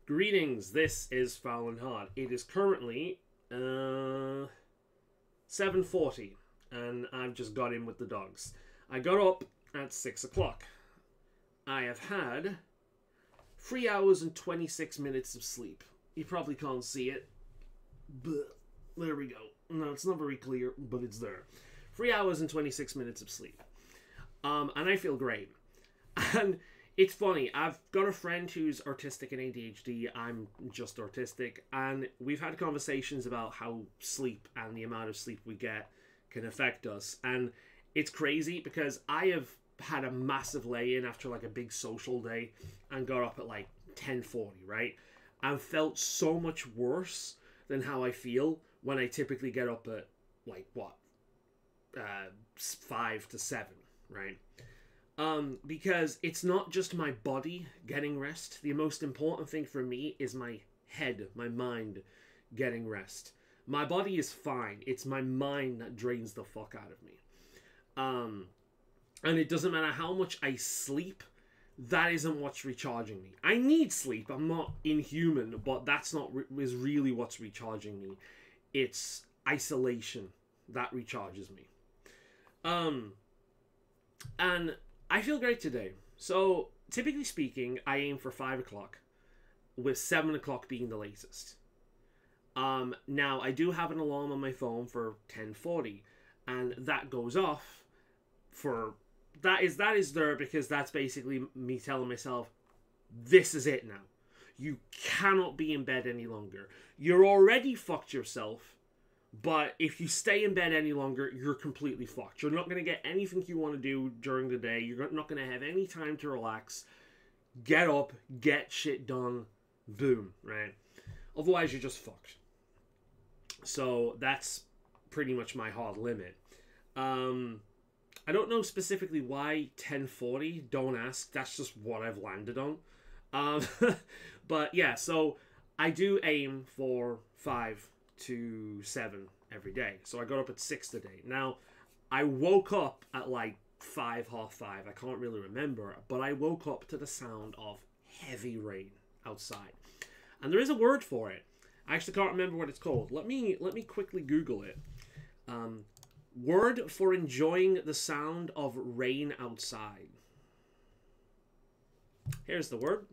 Greetings, this is Foul and Hard. It is currently 7:40 and I've just got in with the dogs. I got up at 6 o'clock. I have had 3 hours and 26 minutes of sleep. You probably can't see it, but there we go. No, it's not very clear, but it's there. 3 hours and 26 minutes of sleep. And I feel great. And it's funny, I've got a friend who's autistic and ADHD, I'm just autistic, and we've had conversations about how sleep and the amount of sleep we get can affect us. And it's crazy because I have had a massive lay-in after like a big social day and got up at like 10:40, right? And felt so much worse than how I feel when I typically get up at like, 5 to 7, right? Because it's not just my body getting rest. The most important thing for me is my head, my mind getting rest. My body is fine. It's my mind that drains the fuck out of me. And it doesn't matter how much I sleep, that isn't what's recharging me. I need sleep. I'm not inhuman, but that's not is really what's recharging me. It's isolation that recharges me. And I feel great today. So, typically speaking, I aim for 5 o'clock, with 7 o'clock being the latest. Now, I do have an alarm on my phone for 10:40, and that goes off for... That is there because that's basically me telling myself, this is it now. You cannot be in bed any longer. You're already fucked yourself, but if you stay in bed any longer, you're completely fucked. You're not going to get anything you want to do during the day. You're not going to have any time to relax. Get up, get shit done, boom, right? Otherwise, you're just fucked. So that's pretty much my hard limit. I don't know specifically why 10:40. Don't ask. That's just what I've landed on. But yeah, so I do aim for 5 to 7 every day. So I got up at 6 today. Now, I woke up at like 5, half 5. I can't really remember. But I woke up to the sound of heavy rain outside. And there is a word for it. I actually can't remember what it's called. Let me quickly Google it. Word for enjoying the sound of rain outside. Here's the word.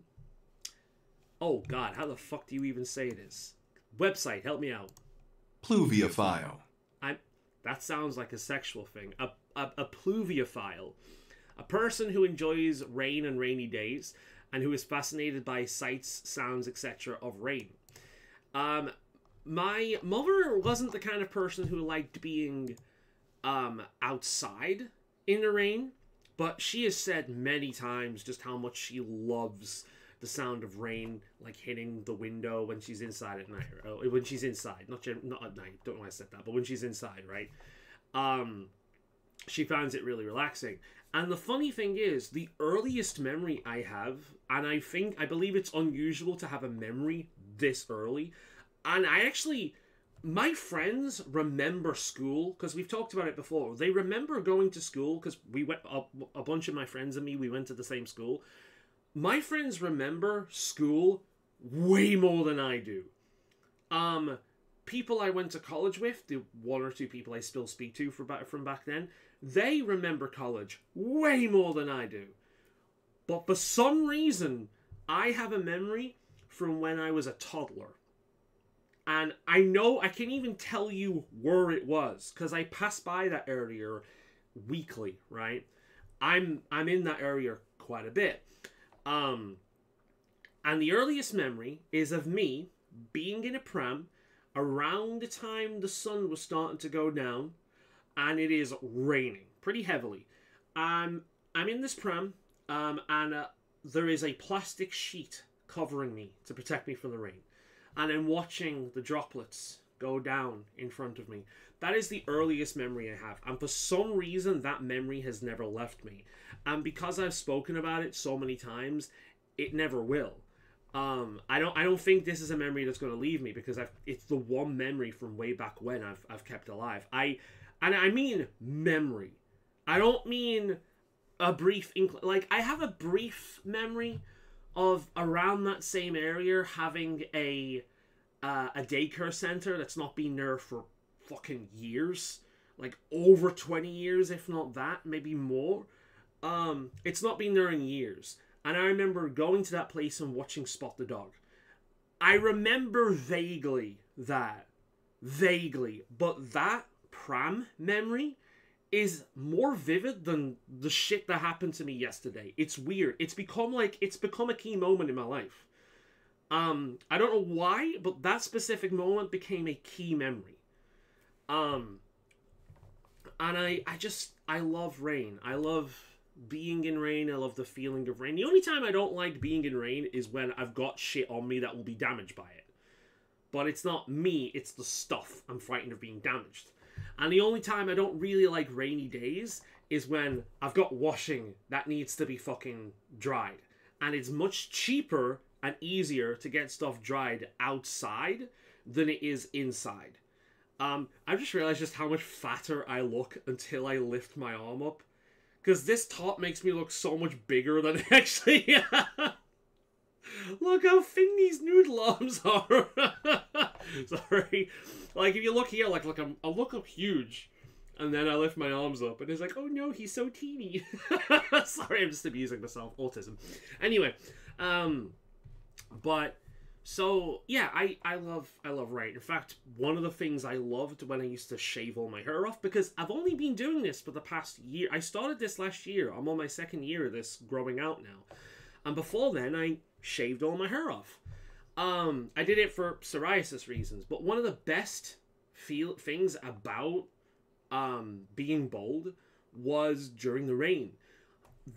Oh God, how the fuck do you even say this? Website, help me out. Pluviophile. That sounds like a sexual thing. A pluviophile. A person who enjoys rain and rainy days and who is fascinated by sights, sounds, etc. of rain. My mother wasn't the kind of person who liked being outside in the rain, but she has said many times just how much she loves the sound of rain like hitting the window when she's inside at night. When she's inside, not at night. Don't know why I said that, but when she's inside, right? She finds it really relaxing. And the funny thing is, the earliest memory I have, and I believe it's unusual to have a memory this early, and my friends remember school, because we've talked about it before. They remember going to school, because we went, a bunch of my friends and me, we went to the same school. My friends remember school way more than I do. People I went to college with, the 1 or 2 people I still speak to from back then, they remember college way more than I do. But for some reason, I have a memory from when I was a toddler. And I know, I can even tell you where it was, because I passed by that area weekly, right? I'm in that area quite a bit. And the earliest memory is of me being in a pram around the time the sun was starting to go down, and it is raining pretty heavily. I'm in this pram, and there is a plastic sheet covering me to protect me from the rain. And I'm watching the droplets go down in front of me. That is the earliest memory I have. And for some reason, that memory has never left me. And because I've spoken about it so many times, it never will. I don't think this is a memory that's going to leave me, because it's the one memory from way back when I've kept alive. I mean memory. I don't mean a brief... I have a brief memory of around that same area having a daycare center that's not been there for fucking years, like over 20 years, if not that, maybe more. It's not been there in years. And I remember going to that place and watching Spot the Dog. I remember vaguely, but that pram memory is more vivid than the shit that happened to me yesterday. It's weird. It's become a key moment in my life. I don't know why, but that specific moment became a key memory. And I love rain. I love being in rain. I love the feeling of rain. The only time I don't like being in rain is when I've got shit on me that will be damaged by it. But it's not me, it's the stuff I'm frightened of being damaged. And the only time I don't really like rainy days is when I've got washing that needs to be fucking dried. And it's much cheaper and easier to get stuff dried outside than it is inside. I just realized just how much fatter I look until I lift my arm up. Because this top makes me look so much bigger than it actually Look how thin these noodle arms are. Sorry. Like, if you look here, like I look up huge. And then I lift my arms up, and it's like, oh no, he's so teeny. Sorry, I'm just abusing myself. Autism. Anyway, but... So, yeah, I love rain. In fact, one of the things I loved when I used to shave all my hair off, because I've only been doing this for the past year. I started this last year. I'm on my second year of this growing out now. And before then, I shaved all my hair off. I did it for psoriasis reasons. But one of the best things about being bald was during the rain.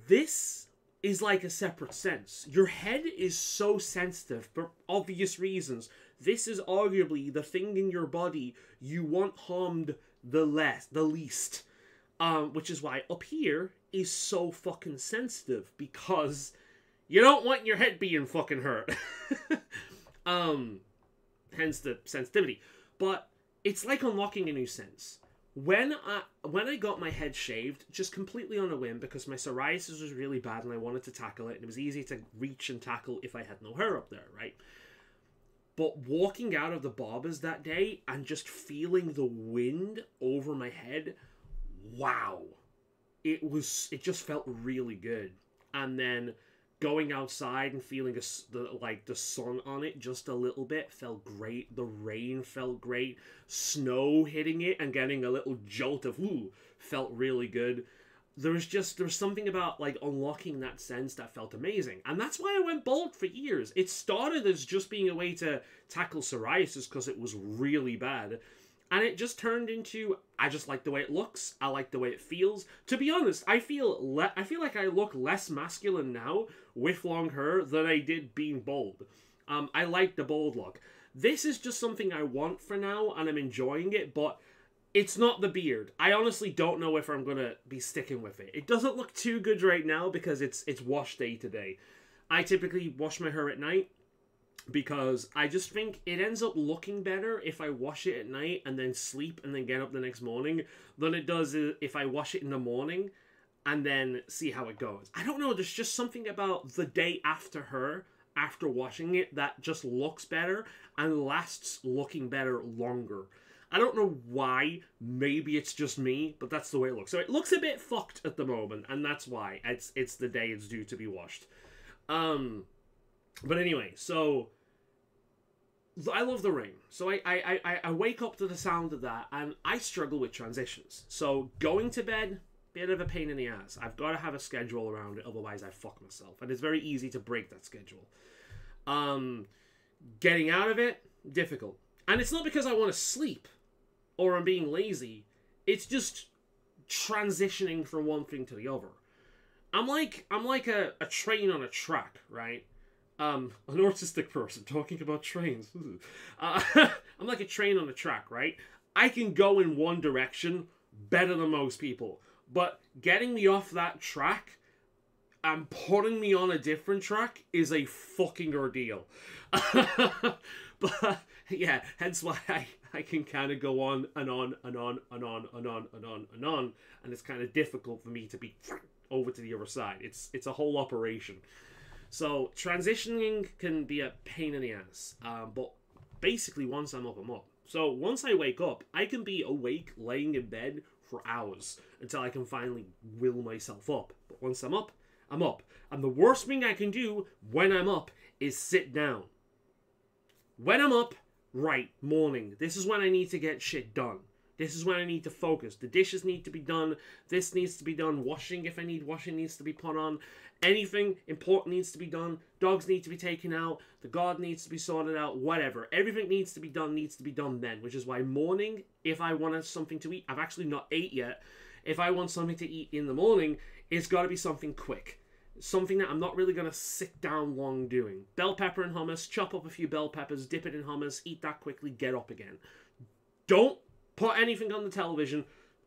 This is like a separate sense. Your head is so sensitive for obvious reasons. This is arguably the thing in your body you want harmed the least. Which is why up here is so fucking sensitive, because you don't want your head being fucking hurt. Hence the sensitivity. But it's like unlocking a new sense. When I got my head shaved, just completely on a whim, because my psoriasis was really bad and I wanted to tackle it, and it was easy to reach and tackle if I had no hair up there, right? But walking out of the barber's that day and just feeling the wind over my head, wow. It just felt really good. And then going outside and feeling the sun on it just a little bit felt great. The rain felt great. Snow hitting it and getting a little jolt of ooh felt really good. There's something about like unlocking that sense that felt amazing. And that's why I went bald for years. It started as just being a way to tackle psoriasis because it was really bad. And it just turned into, I just like the way it looks. I like the way it feels. To be honest, I feel like I look less masculine now with long hair than I did being bald. I like the bald look. This is just something I want for now, and I'm enjoying it, but it's not the beard. I honestly don't know if I'm going to be sticking with it. It doesn't look too good right now because it's wash day today. I typically wash my hair at night, because I just think it ends up looking better if I wash it at night and then sleep and then get up the next morning than it does if I wash it in the morning and then see how it goes. I don't know, there's just something about the day after washing it, that just looks better and lasts looking better longer. I don't know why. Maybe it's just me, but that's the way it looks. So it looks a bit fucked at the moment, and that's why. It's the day it's due to be washed. But anyway, so I love the rain. So I wake up to the sound of that, and I struggle with transitions. So going to bed, bit of a pain in the ass. I've got to have a schedule around it, otherwise I fuck myself. And it's very easy to break that schedule. Getting out of it, difficult. And it's not because I want to sleep or I'm being lazy. It's just transitioning from one thing to the other. I'm like a train on a track, right? An autistic person talking about trains. I'm like a train on a track, right? I can go in one direction better than most people, but getting me off that track and putting me on a different track is a fucking ordeal. But yeah, hence why I can kind of go on and on and on and on and on and on and on, and it's kind of difficult for me to be over to the other side. It's a whole operation. So transitioning can be a pain in the ass. But basically, once I'm up, I'm up. So once I wake up, I can be awake, laying in bed for hours until I can finally will myself up. But once I'm up, I'm up. And the worst thing I can do when I'm up is sit down. When I'm up, right, morning. This is when I need to get shit done. This is when I need to focus. The dishes need to be done. This needs to be done. Washing, if I need washing, needs to be put on. Anything important needs to be done. Dogs need to be taken out. The garden needs to be sorted out. Whatever. Everything needs to be done then. Which is why morning, if I want something to eat, I've actually not ate yet. If I want something to eat in the morning, it's got to be something quick. Something that I'm not really going to sit down long doing. Bell pepper and hummus. Chop up a few bell peppers. Dip it in hummus. Eat that quickly. Get up again. Don't put anything on the television.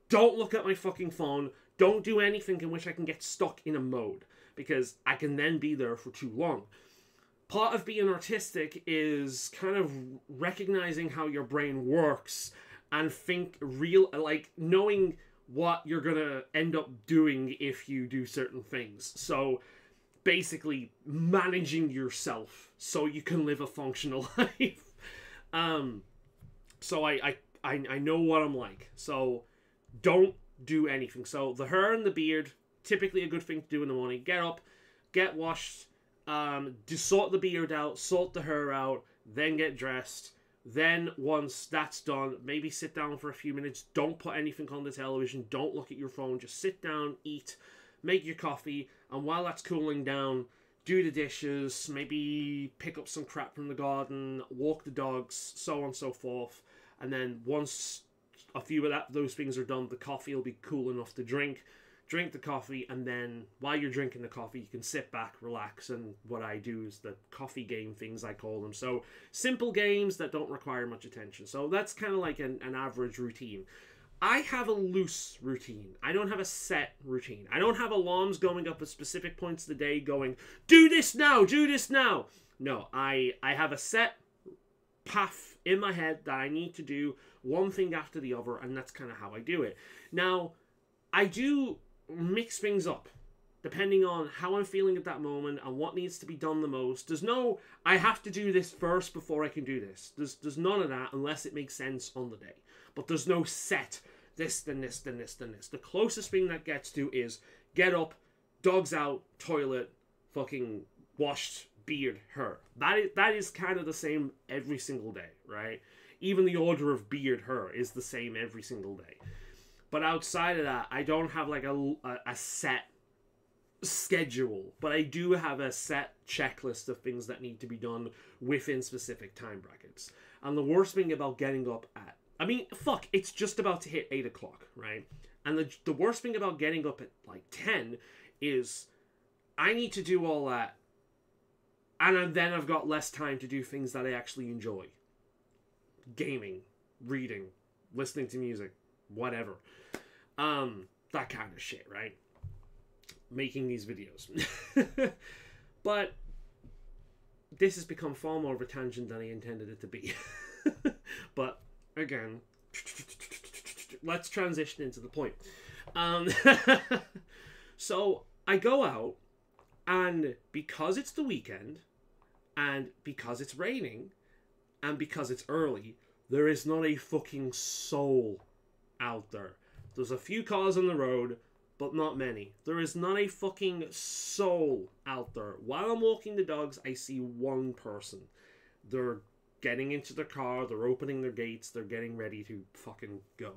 Don't look at my fucking phone. Don't do anything in which I can get stuck in a mode, because I can then be there for too long. Part of being artistic is kind of recognizing how your brain works and knowing what you're gonna end up doing if you do certain things. So basically managing yourself so you can live a functional life. So I know what I'm like. So don't do anything. So the hair and the beard, typically a good thing to do in the morning. Get up, get washed, just sort the beard out, sort the hair out, then get dressed. Then once that's done, maybe sit down for a few minutes. Don't put anything on the television. Don't look at your phone. Just sit down, eat, make your coffee, and while that's cooling down, do the dishes, maybe pick up some crap from the garden, walk the dogs, so on and so forth. And then once a few of those things are done, the coffee will be cool enough to drink. Drink the coffee, and then while you're drinking the coffee, you can sit back, relax, and what I do is the coffee game things, I call them. So simple games that don't require much attention. So that's kind of like an average routine. I have a loose routine. I don't have a set routine. I don't have alarms going up at specific points of the day going, do this now, do this now. No, I have a set path in my head that I need to do one thing after the other, and that's kind of how I do it. Now, I do mix things up depending on how I'm feeling at that moment and what needs to be done the most. There's no, I have to do this first before I can do this. There's none of that unless it makes sense on the day. But there's no set, this, then this, then this, then this. The closest thing that gets to is get up, dogs out, toilet, fucking washed, beard, hair. That is kind of the same every single day, right? Even the order of beard, hair is the same every single day. But outside of that, I don't have like a set schedule, but I do have a set checklist of things that need to be done within specific time brackets. And the worst thing about getting up at, it's just about to hit 8 o'clock, right? And the worst thing about getting up at like 10 is I need to do all that, and then I've got less time to do things that I actually enjoy. Gaming, reading, listening to music, whatever. That kind of shit, right? Making these videos. But this has become far more of a tangent than I intended it to be. But again, let's transition into the point. So I go out, and because it's the weekend, and because it's raining, and because it's early, there is not a fucking soul out there. There's a few cars on the road, but not many. There is not a fucking soul out there. While I'm walking the dogs, I see one person. They're getting into their car, they're opening their gates, they're getting ready to fucking go.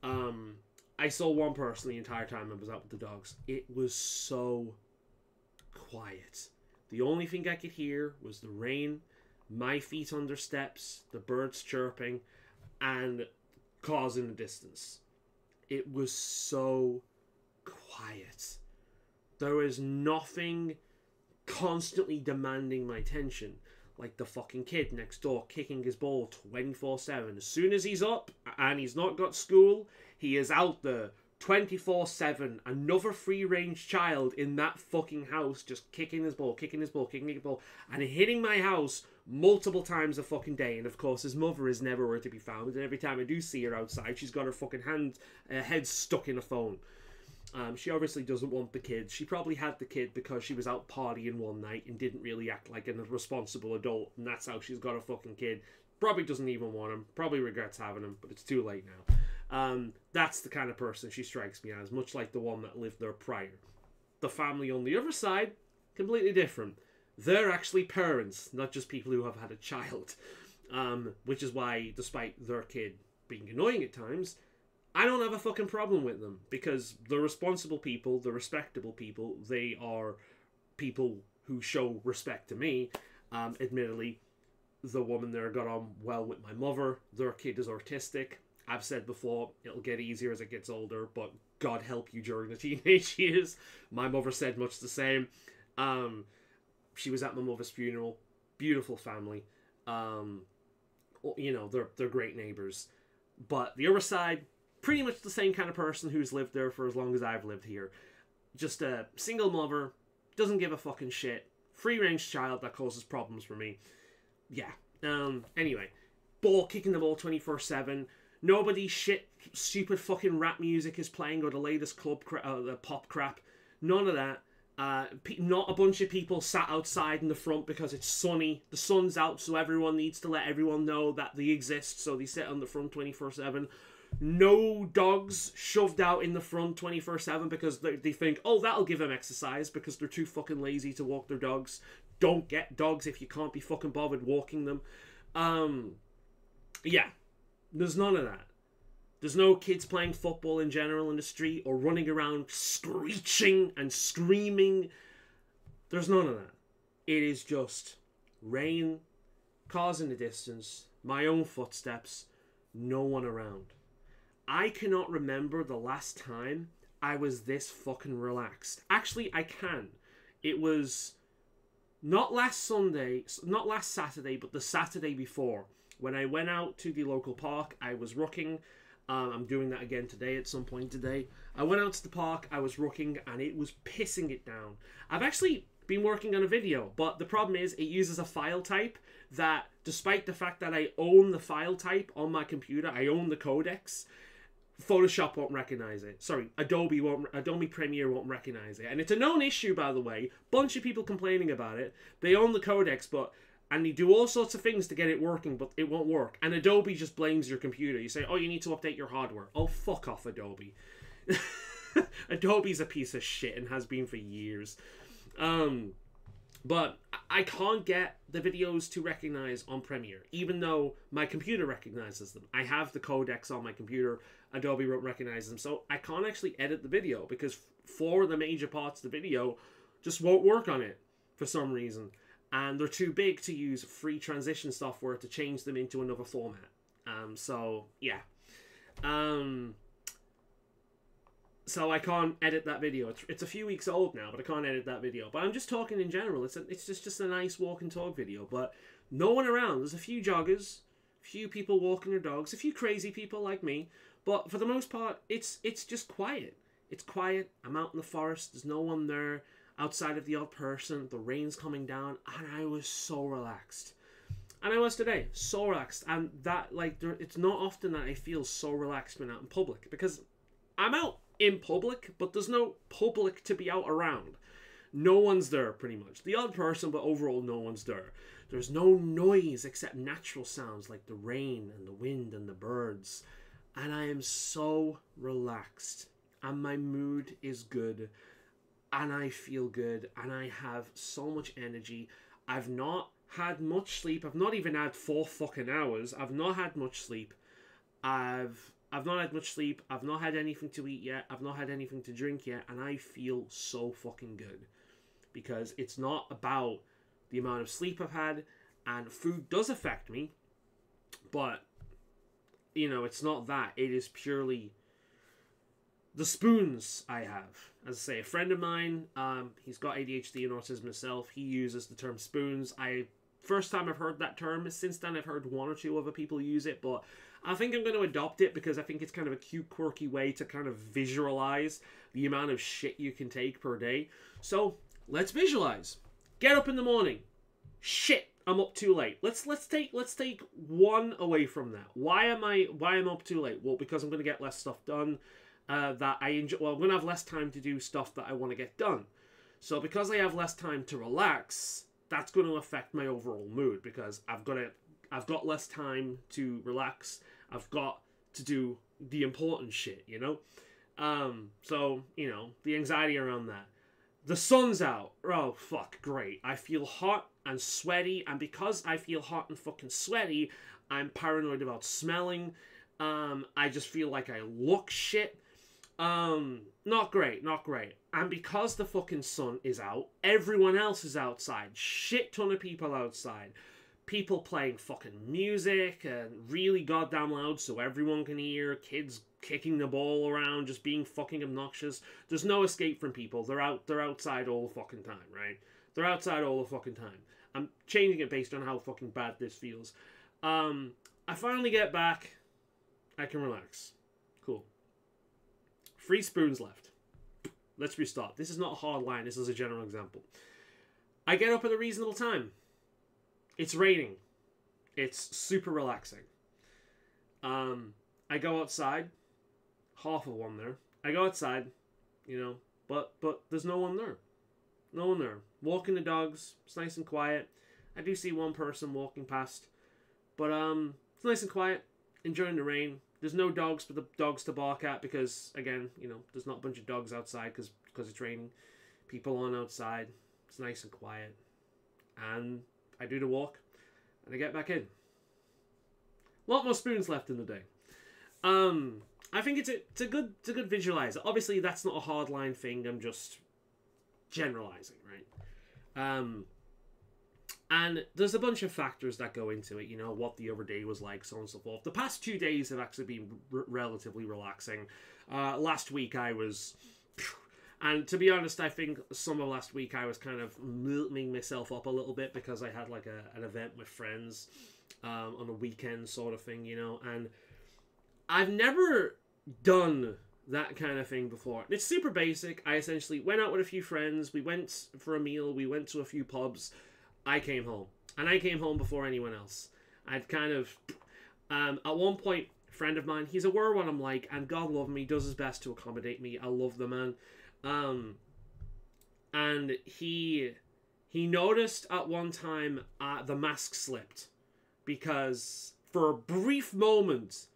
I saw one person the entire time I was out with the dogs. It was so quiet. The only thing I could hear was the rain, my feet under steps, the birds chirping, and cars in the distance. It was so quiet. There was nothing constantly demanding my attention, like the fucking kid next door kicking his ball 24/7. As soon as he's up and he's not got school, he is out there 24/7. Another free-range child in that fucking house just kicking his ball, and hitting my house multiple times a fucking day. And of course his mother is never to be found, and every time I do see her outside, she's got her fucking head stuck in a phone. She obviously doesn't want the kid. She probably had the kid because she was out partying one night and didn't really act like a responsible adult, and that's how she's got a fucking kid. Probably doesn't even want him. Probably regrets having him, but it's too late now. That's the kind of person she strikes me as, much like the one that lived there prior. The family on the other side, completely different. They're actually parents, not just people who have had a child. Which is why, despite their kid being annoying at times, I don't have a fucking problem with them, because they're responsible people, they're respectable people, they are people who show respect to me. Admittedly, the woman there got on well with my mother. Their kid is autistic. I've said before, it'll get easier as it gets older, but God help you during the teenage years. My mother said much the same. She was at my mother's funeral. Beautiful family. You know, they're great neighbors. But the other side, pretty much the same kind of person who's lived there for as long as I've lived here. Just a single mother, doesn't give a fucking shit. Free-range child that causes problems for me. Yeah. Anyway, kicking the ball 24/7. Nobody stupid fucking rap music is playing or the latest the pop crap. None of that. Not a bunch of people sat outside in the front because it's sunny. The sun's out, so everyone needs to let everyone know that they exist, so they sit on the front 24/7. No dogs shoved out in the front 24/7 because they think, oh, that'll give them exercise, because they're too fucking lazy to walk their dogs. Don't get dogs if you can't be fucking bothered walking them. Yeah, there's none of that. There's no kids playing football in general in the street or running around screeching and screaming. There's none of that. It is just rain, cars in the distance, my own footsteps, no one around. I cannot remember the last time I was this fucking relaxed. Actually, I can. It was not last Saturday, but the Saturday before. When I went out to the local park, I was rooking. I'm doing that again today at some point today. I went out to the park, I was rooking, and it was pissing it down. I've actually been working on a video, but the problem is it uses a file type that, despite the fact that I own the file type on my computer, I own the codecs, Photoshop won't recognize it. Sorry, Adobe Premiere won't recognize it. And it's a known issue, by the way. Bunch of people complaining about it. They own the codecs, and they do all sorts of things to get it working, but it won't work. And Adobe just blames your computer. You say, oh, you need to update your hardware. Oh, fuck off, Adobe. Adobe's a piece of shit and has been for years. But I can't get the videos to recognize on Premiere, even though my computer recognizes them. I have the codecs on my computer. Adobe won't recognize them. So I can't actually edit the video because 4 of the major parts of the video just won't work on it for some reason. And they're too big to use free transition software to change them into another format. So, yeah. So I can't edit that video. It's a few weeks old now, but I can't edit that video. But I'm just talking in general. It's just a nice walk and talk video. But no one around. There's a few joggers, a few people walking their dogs, a few crazy people like me. But for the most part, it's just quiet. It's quiet. I'm out in the forest. There's no one there outside of the odd person. The rain's coming down, and I was so relaxed. And I was today, so relaxed. And that, it's not often that I feel so relaxed when out in public, because I'm out in public, but there's no public to be out around. No one's there, pretty much. The odd person, but overall, no one's there. There's no noise except natural sounds like the rain and the wind and the birds. And I am so relaxed. And my mood is good. And I feel good. And I have so much energy. I've not had much sleep. I've not even had 4 fucking hours. I've not had much sleep. I've not had much sleep. I've not had anything to eat yet. I've not had anything to drink yet. And I feel so fucking good. Because it's not about the amount of sleep I've had. And food does affect me. But, it's not that. It is purely the spoons I have. As I say, a friend of mine, he's got ADHD and autism himself. He uses the term spoons. First time I've heard that term. Since then, I've heard 1 or 2 other people use it. But I think I'm going to adopt it because I think it's kind of a cute, quirky way to kind of visualize the amount of shit you can take per day. So, let's visualize. Get up in the morning. Shit, I'm up too late. Let's take 1 away from that. Why am I up too late? Well, because I'm going to get less stuff done. that I enjoy. Well, I'm going to have less time to do stuff that I want to get done. So because I have less time to relax, that's going to affect my overall mood, because I've got less time to relax. I've got to do the important shit, you know? So, you know, the anxiety around that. The sun's out. Oh, fuck, great. I feel hot and sweaty, and because I feel hot and fucking sweaty, I'm paranoid about smelling. I just feel like I look shit. Not great. And because the fucking sun is out, everyone else is outside. Shit ton of people outside. People playing fucking music and really goddamn loud so everyone can hear. Kids kicking the ball around, just being fucking obnoxious. There's no escape from people. They're outside all the fucking time, right? They're outside all the fucking time. I'm changing it based on how fucking bad this feels. I finally get back. I can relax. Cool. 3 spoons left. Let's restart. This is not a hard line. This is a general example. I get up at a reasonable time. It's raining. It's super relaxing. I go outside. Half of one there. I go outside, you know, but there's no one there. No one there. Walking the dogs. It's nice and quiet. I do see one person walking past, but it's nice and quiet. Enjoying the rain. There's no dogs for the dogs to bark at because, again, you know, there's not a bunch of dogs outside because it's raining. People aren't outside. It's nice and quiet. And I do the walk, and I get back in. A lot more spoons left in the day. I think it's a good visualizer. Obviously, that's not a hardline thing. I'm just generalizing, right? And there's a bunch of factors that go into it, you know, what the other day was like, so on and so forth. The past 2 days have actually been relatively relaxing. Last week I was... And to be honest, I think some of last week I was kind of milking myself up a little bit because I had like an event with friends on a weekend sort of thing, you know. And I've never done that kind of thing before. It's super basic. I essentially went out with a few friends. We went for a meal. We went to a few pubs. I came home. And I came home before anyone else. I'd kind of... at one point, a friend of mine, he's aware of what I'm like, and God love him, he does his best to accommodate me. I love the man. And he noticed at one time the mask slipped. Because for a brief moment,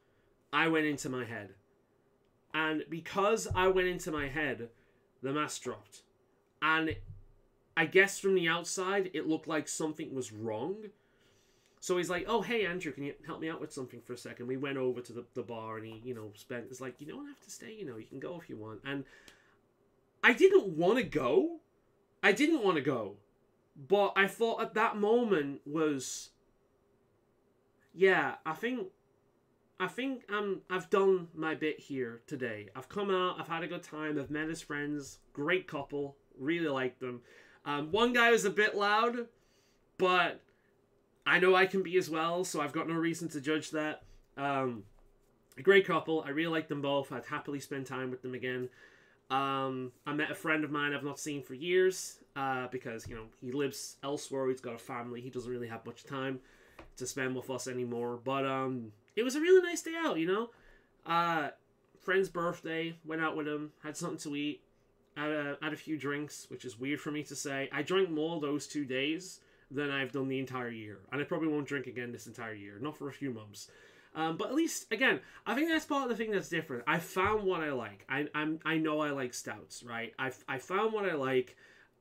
I went into my head. And because I went into my head, the mask dropped. And I guess from the outside, it looked like something was wrong. So he's like, oh, hey, Andrew, can you help me out with something for a second? We went over to the bar and he, you know, it's like, you don't have to stay, you know, you can go if you want. And I didn't want to go. But I thought at that moment was, yeah, I think I've done my bit here today. I've come out, I've had a good time, I've met his friends, great couple, really liked them. One guy was a bit loud, but I know I can be as well, so I've got no reason to judge that. A great couple, I really like them both. I'd happily spend time with them again. I met a friend of mine I've not seen for years, because, you know, he lives elsewhere, he's got a family, he doesn't really have much time to spend with us anymore, but it was a really nice day out, you know. Friend's birthday, went out with him, had something to eat, had a few drinks, which is weird for me to say. I drank more those 2 days than I've done the entire year, and I probably won't drink again this entire year, not for a few months. But at least, again, I think that's part of the thing that's different. I found what I like. I know I like stouts, right? I found what I like,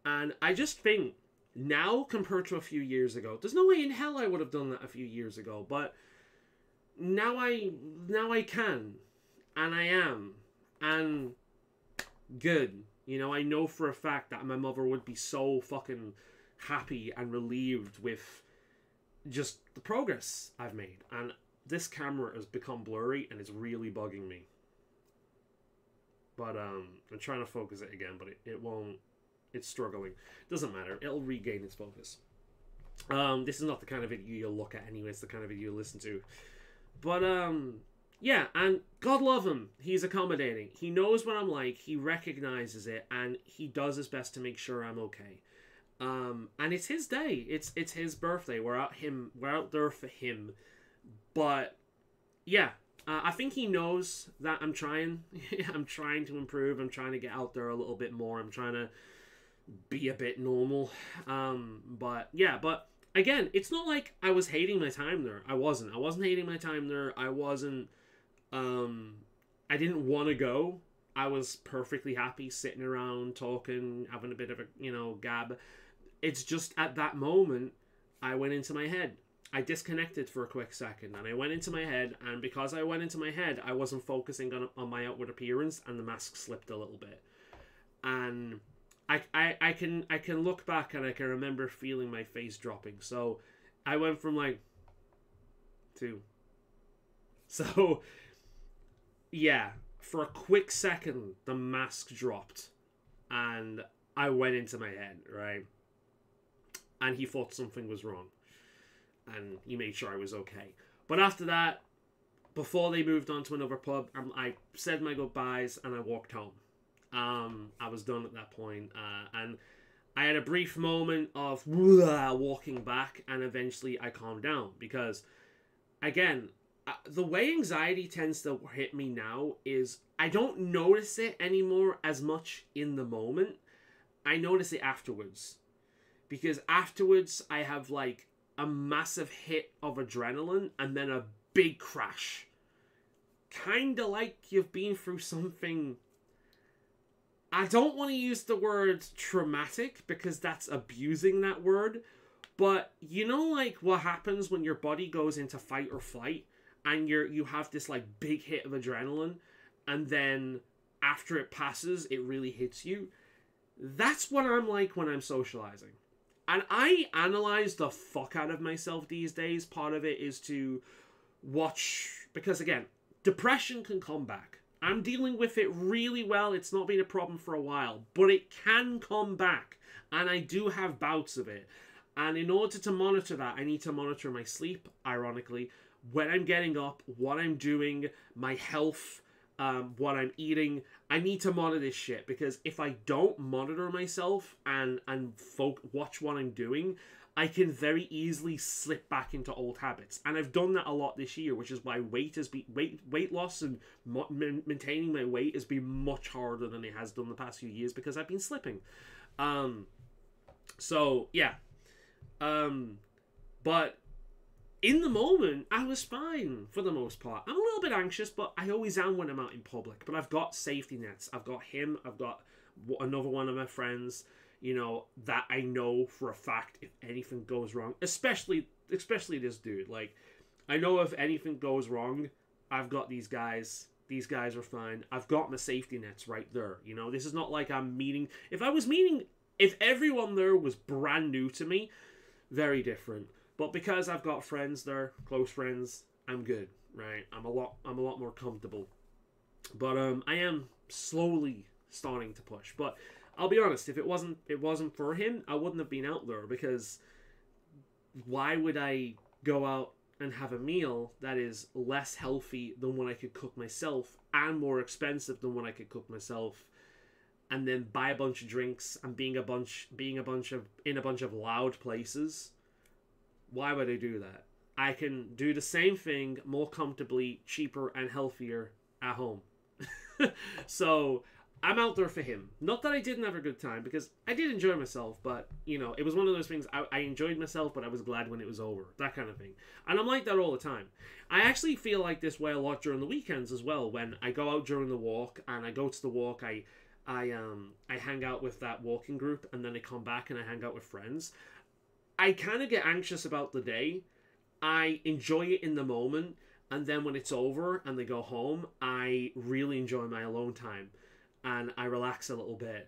and I just think now compared to a few years ago, there's no way in hell I would have done that a few years ago, but now I can, and I am, and good. You know, I know for a fact that my mother would be so fucking happy and relieved with just the progress I've made. And this camera has become blurry and it's really bugging me. But I'm trying to focus it again, but it won't. It's struggling. Doesn't matter. It'll regain its focus. This is not the kind of video you'll look at anyway. It's the kind of video you'll listen to. But yeah, and God love him. He's accommodating. He knows what I'm like. He recognizes it, and he does his best to make sure I'm okay. And it's his day. It's his birthday. We're out there for him. But yeah, I think he knows that I'm trying. I'm trying to improve. I'm trying to get out there a little bit more. I'm trying to be a bit normal. But yeah, but again, it's not like I was hating my time there. I wasn't. I wasn't hating my time there. I wasn't. I didn't want to go. I was perfectly happy sitting around talking, having a bit of a, gab. It's just at that moment, I went into my head. I disconnected for a quick second, and I went into my head, and because I went into my head, I wasn't focusing on my outward appearance, and the mask slipped a little bit. And I can look back, and I can remember feeling my face dropping. So I went from like to. So yeah, for a quick second, the mask dropped, and I went into my head, right? And he thought something was wrong, and he made sure I was okay. But after that, before they moved on to another pub, I said my goodbyes and I walked home. I was done at that point, and I had a brief moment of walking back, and eventually I calmed down because, again, the way anxiety tends to hit me now is I don't notice it anymore as much in the moment. I notice it afterwards. Because afterwards, I have like a massive hit of adrenaline and then a big crash. Kinda like you've been through something. I don't want to use the word traumatic because that's abusing that word. But you know, like what happens when your body goes into fight or flight and you have this like big hit of adrenaline, and then after it passes, it really hits you. That's what I'm like when I'm socializing. And I analyze the fuck out of myself these days. Part of it is to watch, because again, depression can come back. I'm dealing with it really well. It's not been a problem for a while, but it can come back. And I do have bouts of it. And in order to monitor that, I need to monitor my sleep, ironically, when I'm getting up, what I'm doing, my health, what I'm eating. I need to monitor this shit, because if I don't monitor myself and watch what I'm doing, I can very easily slip back into old habits. And I've done that a lot this year, which is why weight loss and maintaining my weight has been much harder than it has done the past few years, because I've been slipping. So yeah. But in the moment, I was fine for the most part. I'm a little bit anxious, but I always am when I'm out in public. But I've got safety nets. I've got him. I've got another one of my friends, that I know for a fact if anything goes wrong, especially this dude. Like, I know if anything goes wrong, I've got these guys. These guys are fine. I've got my safety nets right there. This is not like I'm meeting. If everyone there was brand new to me, very different. But because I've got friends there, close friends, I'm good, right? I'm a lot more comfortable. But I am slowly starting to push. But I'll be honest, if it wasn't for him, I wouldn't have been out there, because why would I go out and have a meal that is less healthy than what I could cook myself and more expensive than what I could cook myself, and then buy a bunch of drinks and in a bunch of loud places? Why would I do that? I can do the same thing more comfortably, cheaper, and healthier at home. So I'm out there for him. Not that I didn't have a good time, because I did enjoy myself, but, it was one of those things, I enjoyed myself, but I was glad when it was over. That kind of thing. And I'm like that all the time. I actually feel like this way a lot during the weekends as well. When I go out during the walk, and I go to the walk, I hang out with that walking group, and then I come back and I hang out with friends. I kind of get anxious about the day. I enjoy it in the moment, and then when it's over and they go home, I really enjoy my alone time, and I relax a little bit.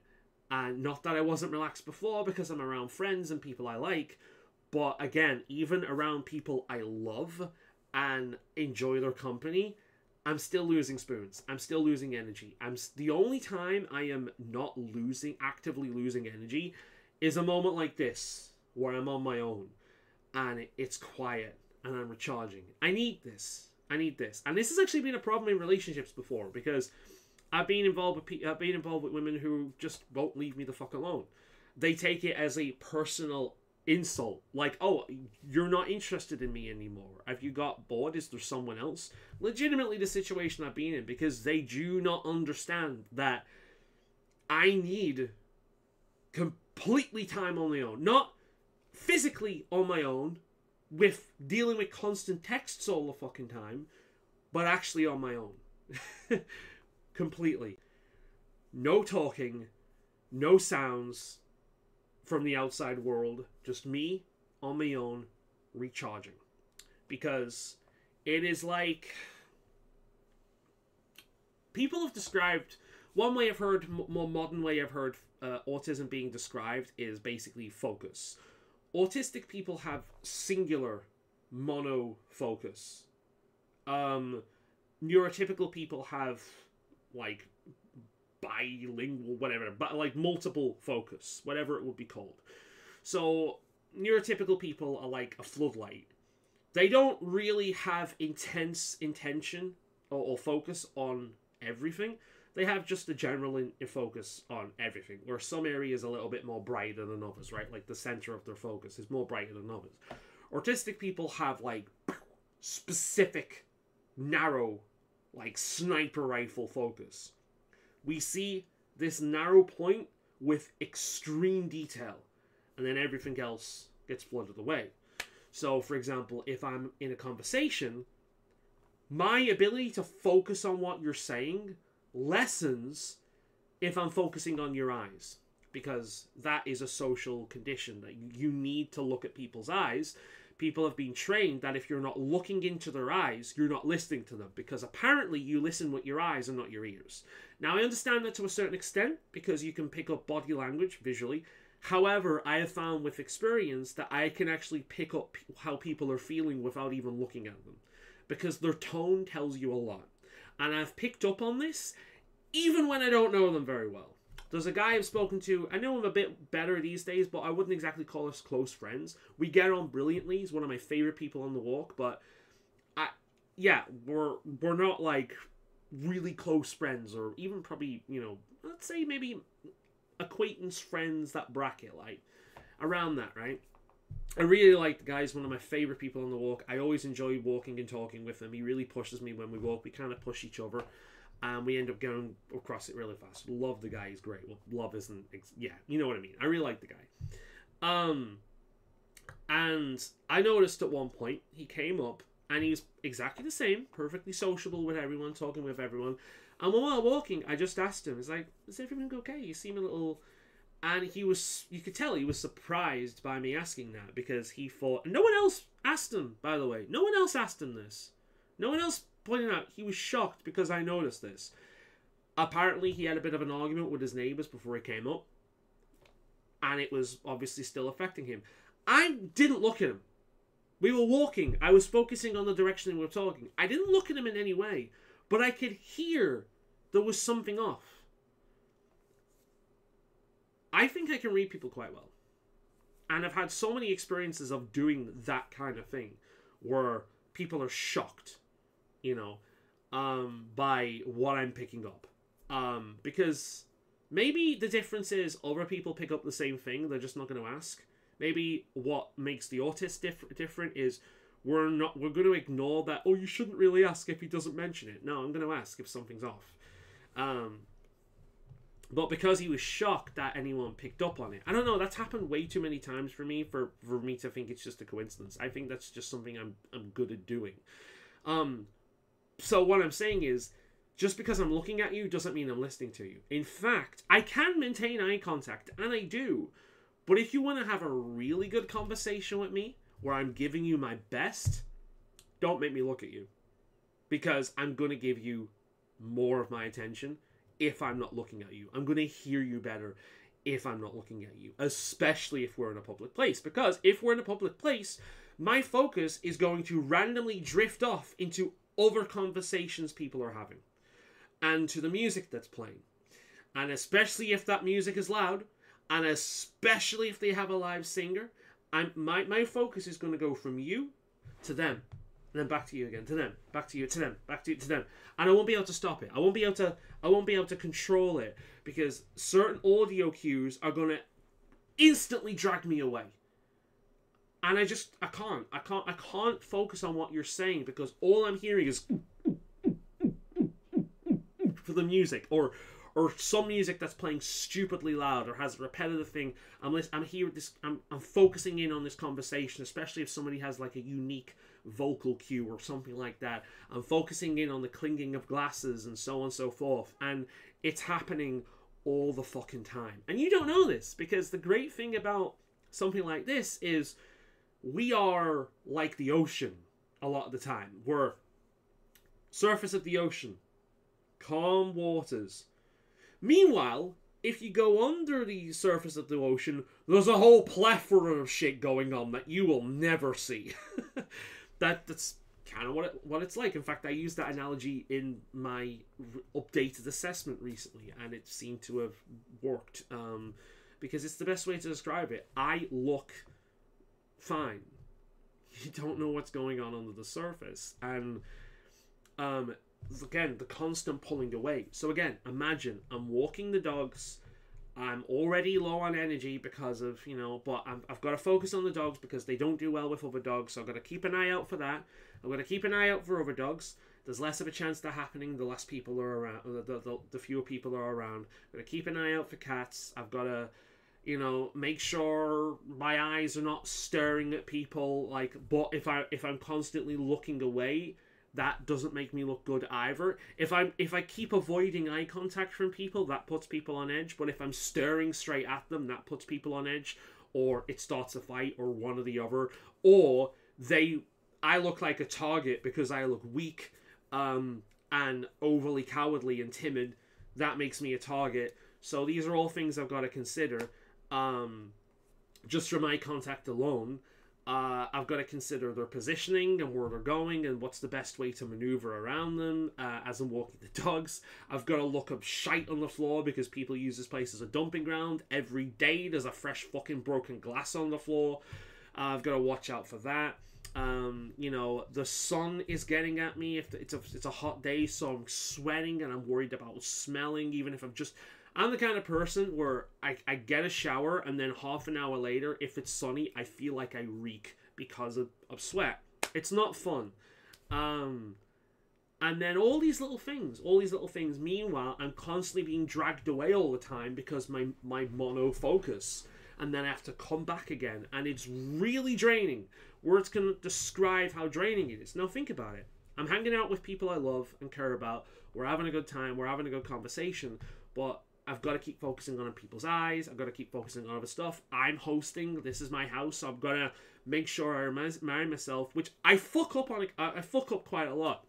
And not that I wasn't relaxed before, because I'm around friends and people I like, but again, even around people I love and enjoy their company, I'm still losing spoons. I'm still losing energy. The only time I am not actively losing energy is a moment like this, where I'm on my own and it's quiet and I'm recharging. I need this. And this has actually been a problem in relationships before, because I've been involved with women who just won't leave me the fuck alone. They take it as a personal insult. Like, oh, you're not interested in me anymore. Have you got bored? Is there someone else? Legitimately the situation I've been in, because they do not understand that I need completely time on my own. Not physically on my own, with dealing with constant texts all the fucking time, but actually on my own. Completely. No talking, no sounds from the outside world, just me on my own recharging. Because it is like, people have described, one way I've heard, more modern way I've heard autism being described is basically focus. Autistic people have singular mono focus. Neurotypical people have like bilingual, whatever, but like multiple focus, whatever it would be called. So neurotypical people are like a floodlight. They don't really have intense intention or focus on everything. They have just a general focus on everything, where some areas are a little bit more brighter than others, right? Like the center of their focus is more brighter than others. Autistic people have like specific, narrow, like sniper rifle focus. We see this narrow point with extreme detail, and then everything else gets flooded away. So, for example, if I'm in a conversation, my ability to focus on what you're saying lessens if I'm focusing on your eyes, because that is a social condition that you need to look at people's eyes. People have been trained that if you're not looking into their eyes, you're not listening to them, because apparently you listen with your eyes and not your ears. Now, I understand that to a certain extent, because you can pick up body language visually. However, I have found with experience that I can actually pick up how people are feeling without even looking at them, because their tone tells you a lot. And I've picked up on this even when I don't know them very well. There's a guy I've spoken to, I know him a bit better these days, but I wouldn't exactly call us close friends. We get on brilliantly. He's one of my favorite people on the walk, but we're not like really close friends, or even probably, let's say maybe acquaintance friends, that bracket, like around that, right? I really like the guy. He's one of my favorite people on the walk. I always enjoy walking and talking with him. He really pushes me when we walk. We kind of push each other. And we end up going across it really fast. Love the guy. He's great. Well, love isn't... Yeah, you know what I mean. I really like the guy. And I noticed at one point, he came up, and he was exactly the same, perfectly sociable with everyone, talking with everyone. And when we were walking, I just asked him, it's like, is everything okay? You seem a little... And he was... You could tell he was surprised by me asking that, because he thought... No one else asked him, by the way. No one else asked him this. No one else pointed out. He was shocked because I noticed this. Apparently, he had a bit of an argument with his neighbours before he came up, and it was obviously still affecting him. I didn't look at him. We were walking. I was focusing on the direction we were talking. I didn't look at him in any way, but I could hear there was something off. I think I can read people quite well. And I've had so many experiences of doing that kind of thing, where people are shocked, by what I'm picking up. Because maybe the difference is other people pick up the same thing, they're just not going to ask. Maybe what makes the autist different is we're going to ignore that, oh, you shouldn't really ask if he doesn't mention it. No, I'm going to ask if something's off. But because he was shocked that anyone picked up on it, I don't know, that's happened way too many times for me for me to think it's just a coincidence. I think that's just something I'm good at doing. So what I'm saying is, just because I'm looking at you doesn't mean I'm listening to you. In fact, I can maintain eye contact, and I do. But if you want to have a really good conversation with me, where I'm giving you my best, don't make me look at you. Because I'm going to give you more of my attention if I'm not looking at you. I'm going to hear you better if I'm not looking at you. Especially if we're in a public place. Because if we're in a public place, my focus is going to randomly drift off into other conversations people are having, and to the music that's playing. And especially if that music is loud, and especially if they have a live singer, my focus is going to go from you to them, and then back to you again, to them, back to you, to them, back to you, to them. And I won't be able to stop it. I won't be able to control it, because certain audio cues are going to instantly drag me away. And I can't focus on what you're saying because all I'm hearing is for the music, or some music that's playing stupidly loud or has a repetitive thing. I'm focusing in on this conversation, especially if somebody has like a unique vocal cue or something like that. I'm focusing in on the clinking of glasses and so on and so forth, and it's happening all the fucking time. And you don't know this, because the great thing about something like this is we are like the ocean a lot of the time. We're surface of the ocean, calm waters. Meanwhile, if you go under the surface of the ocean, there's a whole plethora of shit going on that you will never see. That's kind of what it's like. In fact, I used that analogy in my updated assessment recently, and it seemed to have worked, because it's the best way to describe it. I look fine. You don't know what's going on under the surface, and again, the constant pulling away. So again, imagine I'm walking the dogs. I'm already low on energy because of, but I've got to focus on the dogs because they don't do well with other dogs. So I've got to keep an eye out for that. I've got to keep an eye out for other dogs. There's less of a chance that happening the less people are around, the fewer people are around. I've got to keep an eye out for cats. I've got to, make sure my eyes are not staring at people. But if I'm constantly looking away, that doesn't make me look good either. If I keep avoiding eye contact from people, that puts people on edge. But if I'm staring straight at them, that puts people on edge. Or it starts a fight, or one or the other. Or I look like a target because I look weak, and overly cowardly and timid. That makes me a target. So these are all things I've got to consider. Just from eye contact alone. I've got to consider their positioning and where they're going and what's the best way to maneuver around them as I'm walking the dogs. I've got to look up shite on the floor because people use this place as a dumping ground. Every day there's a fresh fucking broken glass on the floor. I've got to watch out for that. The sun is getting at me. If it's a hot day, so I'm sweating and I'm worried about smelling, even if I'm the kind of person where I get a shower and then half an hour later, if it's sunny, I feel like I reek because of sweat. It's not fun. And then all these little things. Meanwhile, I'm constantly being dragged away all the time because my mono focus. And then I have to come back again. And it's really draining. Words can describe how draining it is. Now think about it. I'm hanging out with people I love and care about. We're having a good time. We're having a good conversation. But I've got to keep focusing on people's eyes. I've got to keep focusing on other stuff. I'm hosting. This is my house, so I've got to make sure I remind myself, which I fuck up on. I fuck up quite a lot.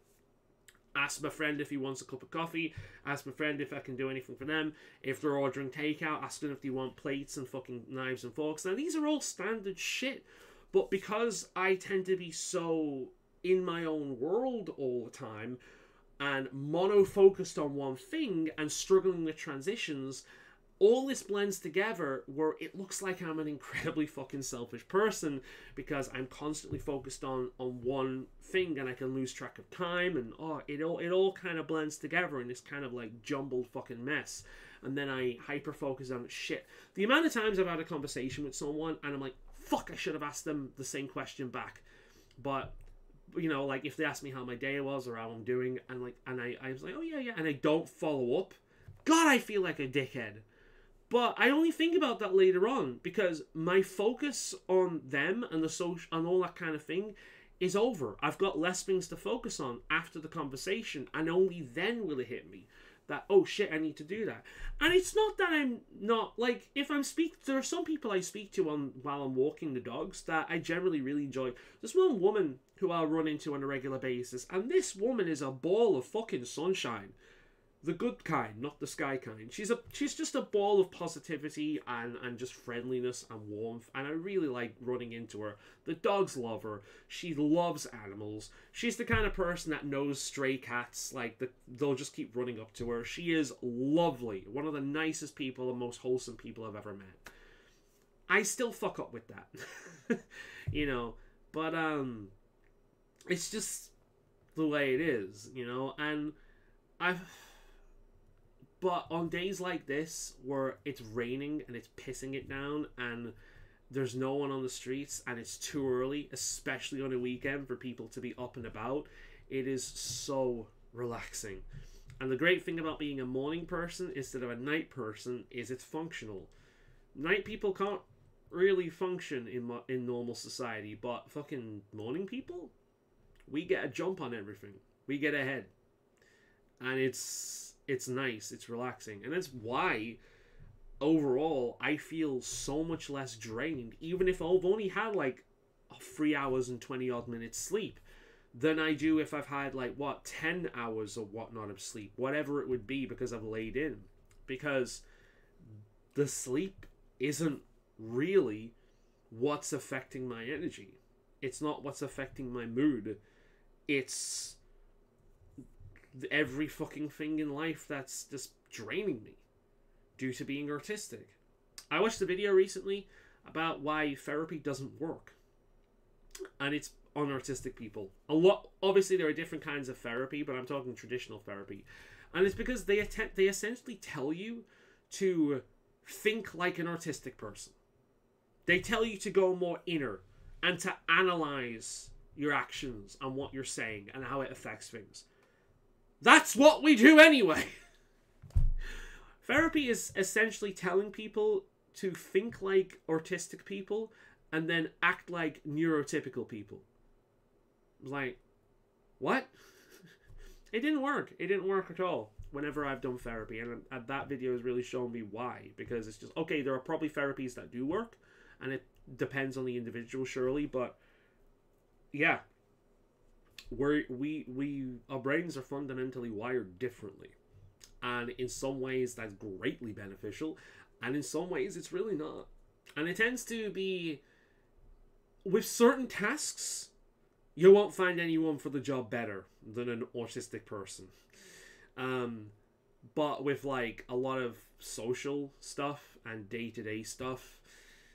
Ask my friend if he wants a cup of coffee. Ask my friend if I can do anything for them. If they're ordering takeout, ask them if they want plates and fucking knives and forks. Now, these are all standard shit. But because I tend to be so in my own world all the time, and mono-focused on one thing and struggling with transitions, all this blends together where it looks like I'm an incredibly fucking selfish person because I'm constantly focused on one thing and I can lose track of time, and it all kind of blends together in this kind of like jumbled fucking mess. And then I hyper-focus on shit. The amount of times I've had a conversation with someone and I'm like, fuck, I should have asked them the same question back. But like if they ask me how my day was or how I'm doing, and I was like, oh yeah, and I don't follow up, God, I feel like a dickhead. But I only think about that later on because my focus on them and the social and all that kind of thing is over. I've got less things to focus on after the conversation, and only then will it hit me that, oh shit, I need to do that. And it's not that I'm not, like, if I'm there are some people I speak to while I'm walking the dogs that I generally really enjoy. There's one woman who I'll run into on a regular basis, and this woman is a ball of fucking sunshine. The good kind, not the sky kind. She's just a ball of positivity and just friendliness and warmth, and I really like running into her. The dogs love her. She loves animals. She's the kind of person that knows stray cats. They'll just keep running up to her. She is lovely. One of the nicest people and most wholesome people I've ever met. I still fuck up with that. But it's just the way it is, and But on days like this, where it's raining and it's pissing it down, and there's no one on the streets and it's too early, especially on a weekend, for people to be up and about, it is so relaxing. And the great thing about being a morning person instead of a night person is it's functional. Night people can't really function in normal society, but fucking morning people, we get a jump on everything. We get ahead. And it's nice, it's relaxing. And that's why overall I feel so much less drained, even if I've only had like 3 hours and 20 odd minutes sleep, than I do if I've had 10 hours or whatnot of sleep, whatever it would be, because I've laid in. Because the sleep isn't really what's affecting my energy. It's not what's affecting my mood. It's every fucking thing in life that's just draining me due to being artistic. I watched a video recently about why therapy doesn't work. And it's on artistic people. Obviously there are different kinds of therapy, but I'm talking traditional therapy. And it's because they essentially tell you to think like an artistic person. They tell you to go more inner and to analyze your actions and what you're saying and how it affects things. That's what we do anyway. Therapy is essentially telling people to think like artistic people and then act like neurotypical people. Like, what? It didn't work. It didn't work at all whenever I've done therapy. And that video has really shown me why. Because it's just, okay, there are probably therapies that do work. And it depends on the individual, surely. But, yeah. Our brains are fundamentally wired differently. And in some ways, that's greatly beneficial. And in some ways, it's really not. And it tends to be, with certain tasks, you won't find anyone for the job better than an autistic person. But with a lot of social stuff and day-to-day stuff,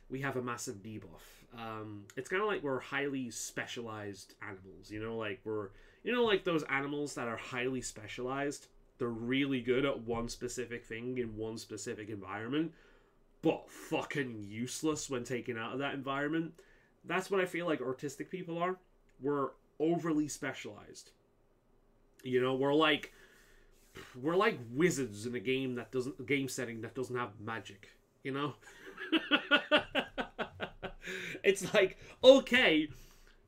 we have a massive debuff. It's kind of like we're highly specialized animals, like those animals that are highly specialized. They're really good at one specific thing in one specific environment, but fucking useless when taken out of that environment. That's what I feel like artistic people are. We're overly specialized. We're like wizards in a game setting that doesn't have magic. It's like, okay,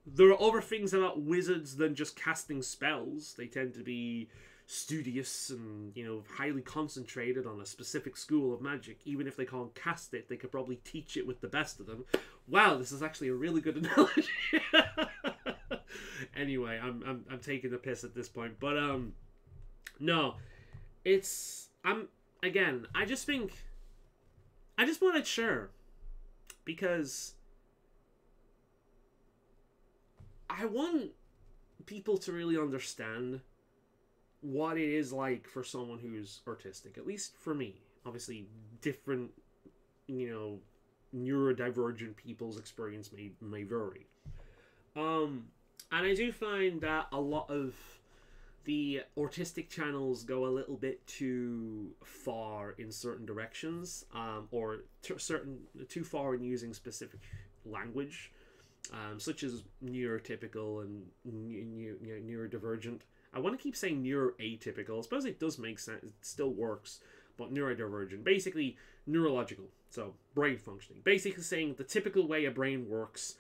there are other things about wizards than just casting spells. They tend to be studious and, highly concentrated on a specific school of magic. Even if they can't cast it, they could probably teach it with the best of them. Wow, this is actually a really good analogy. Anyway, I'm taking the piss at this point, but no, I just want to share, because I want people to really understand what it is like for someone who's artistic, at least for me. Obviously, different, neurodivergent people's experience may vary. And I do find that a lot of the autistic channels go a little bit too far in certain directions, or too far in using specific language, such as neurotypical and neurodivergent. I want to keep saying neuroatypical. I suppose it does make sense. It still works, but neurodivergent, basically neurological. So brain functioning, basically saying the typical way a brain works.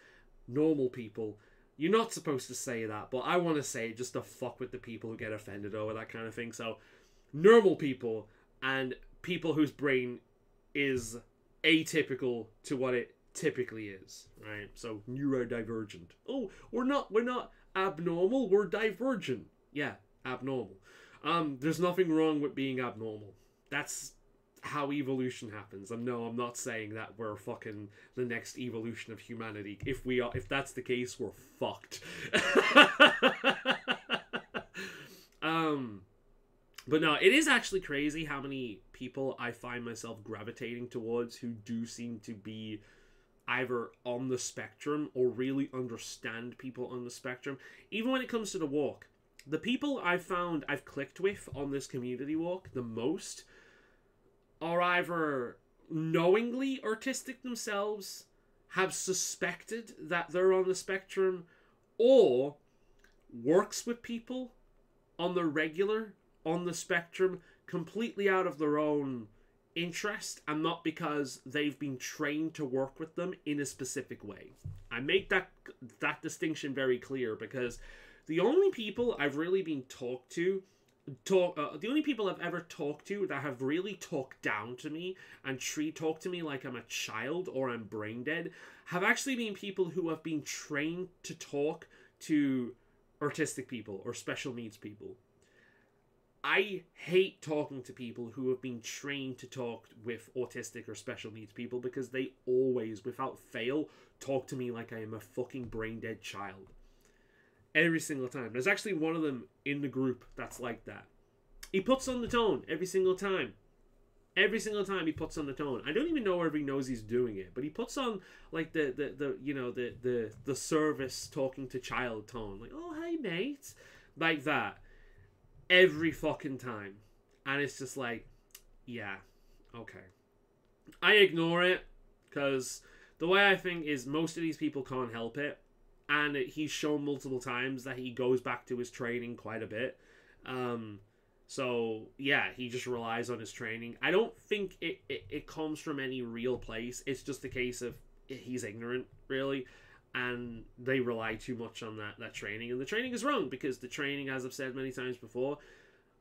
Normal people. You're not supposed to say that, but I want to say it just to fuck with the people who get offended over that kind of thing. So, normal people and people whose brain is atypical to what it typically is, right? So, neurodivergent. Oh, we're not abnormal, we're divergent. Yeah, abnormal. There's nothing wrong with being abnormal. That's how evolution happens. And no, I'm not saying that we're fucking the next evolution of humanity. If that's the case, we're fucked. But no, it is actually crazy how many people I find myself gravitating towards who do seem to be either on the spectrum or really understand people on the spectrum. Even when it comes to the walk, the people I've clicked with on this community walk the most are either knowingly artistic themselves, have suspected that they're on the spectrum or works with people on the regular on the spectrum completely out of their own interest and not because they've been trained to work with them in a specific way. I make that distinction very clear because the only people I've really been the only people I've ever talked to that have really talked down to me and talk to me like I'm a child or I'm brain dead have actually been people who have been trained to talk to autistic people or special needs people. I hate talking to people who have been trained to talk with autistic or special needs people because they always, without fail, talk to me like I am a fucking brain dead child. Every single time. There's actually one of them in the group that's like that. He puts on the tone every single time. Every single time he puts on the tone. I don't even know whether he knows he's doing it, but he puts on like the service talking to child tone. Like, oh, hey mate. Like that. Every fucking time. And it's just like, yeah, okay. I ignore it because the way I think is most of these people can't help it. And he's shown multiple times that he goes back to his training quite a bit. So, yeah, he just relies on his training. I don't think it comes from any real place. It's just a case of he's ignorant, really. And they rely too much on that training. And the training is wrong because the training, as I've said many times before,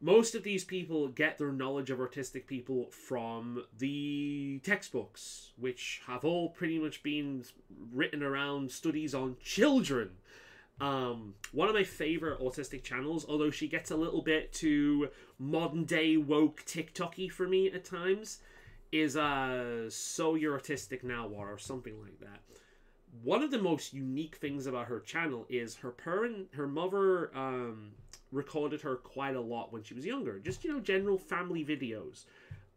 most of these people get their knowledge of autistic people from the textbooks, which have all pretty much been written around studies on children. One of my favorite autistic channels, although she gets a little bit too modern day woke TikTok-y for me at times, is So You're Autistic Now or something like that. One of the most unique things about her channel is her mother recorded her quite a lot when she was younger. Just, general family videos.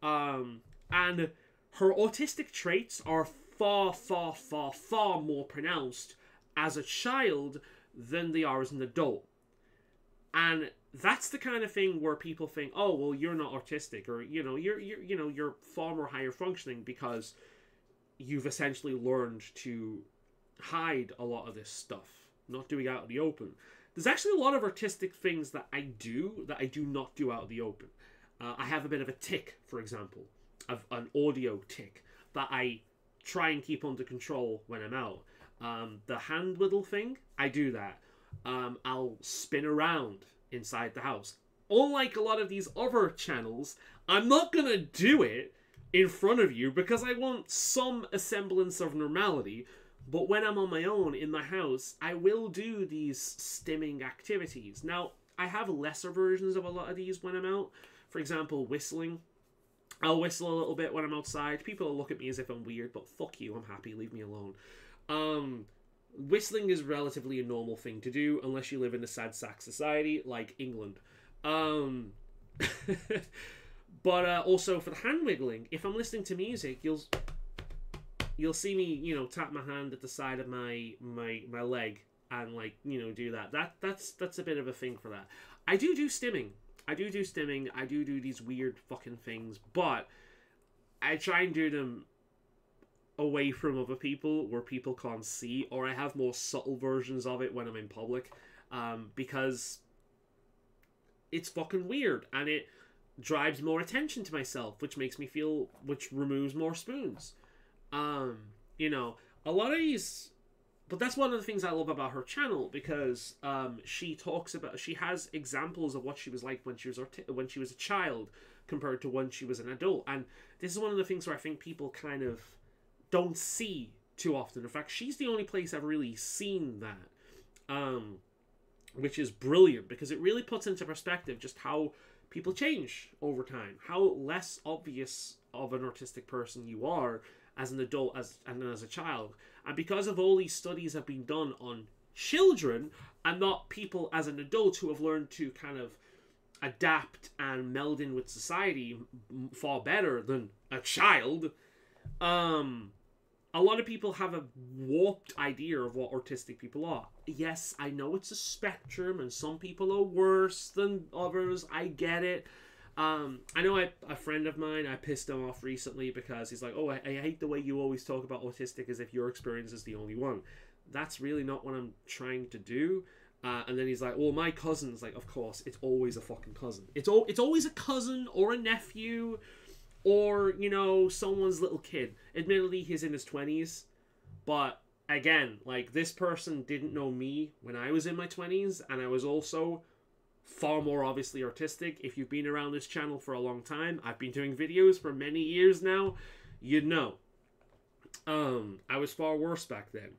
And her autistic traits are far, far, far, far more pronounced as a child than they are as an adult. And that's the kind of thing where people think, oh, well, you're not autistic, or, you're far more higher functioning because you've essentially learned to hide a lot of this stuff, not doing it out in the open. There's actually a lot of artistic things that I do not do out in the open. I have a bit of a tic, for example, of an audio tic that I try and keep under control when I'm out. The hand whittle thing, I do that. I'll spin around inside the house. Unlike a lot of these other channels, I'm not gonna do it in front of you because I want some semblance of normality. But when I'm on my own in my house, I will do these stimming activities. Now, I have lesser versions of a lot of these when I'm out. For example, whistling. I'll whistle a little bit when I'm outside. People will look at me as if I'm weird, but fuck you, I'm happy, leave me alone. Whistling is relatively a normal thing to do, unless you live in a sad sack society like England. But also for the hand wiggling, if I'm listening to music, you'll see me, tap my hand at the side of my leg and do that. That's a bit of a thing for that. I do stimming. I do these weird fucking things, but I try and do them away from other people where people can't see, or I have more subtle versions of it when I'm in public, because it's fucking weird and it drives more attention to myself, which removes more spoons. A lot of these, but that's one of the things I love about her channel, because she has examples of what she was like when she was a child compared to when she was an adult, and this is one of the things where I think people kind of don't see too often. In fact, she's the only place I've really seen that, which is brilliant because it really puts into perspective just how people change over time, how less obvious of an autistic person you are as an adult and as a child. And because of all these studies have been done on children and not people as an adult who have learned to kind of adapt and meld in with society far better than a child, a lot of people have a warped idea of what autistic people are. Yes, I know it's a spectrum and some people are worse than others. I get it. I know a friend of mine, I pissed him off recently because he's like, oh, I hate the way you always talk about autistic as if your experience is the only one. That's really not what I'm trying to do. And then he's like, well, my cousin's like, of course, it's always a fucking cousin. It's always a cousin or a nephew or, you know, someone's little kid. Admittedly, he's in his 20s. But, again, like, this person didn't know me when I was in my 20s. And I was also far more obviously artistic. If you've been around this channel for a long time, I've been doing videos for many years now, you'd know. I was far worse back then.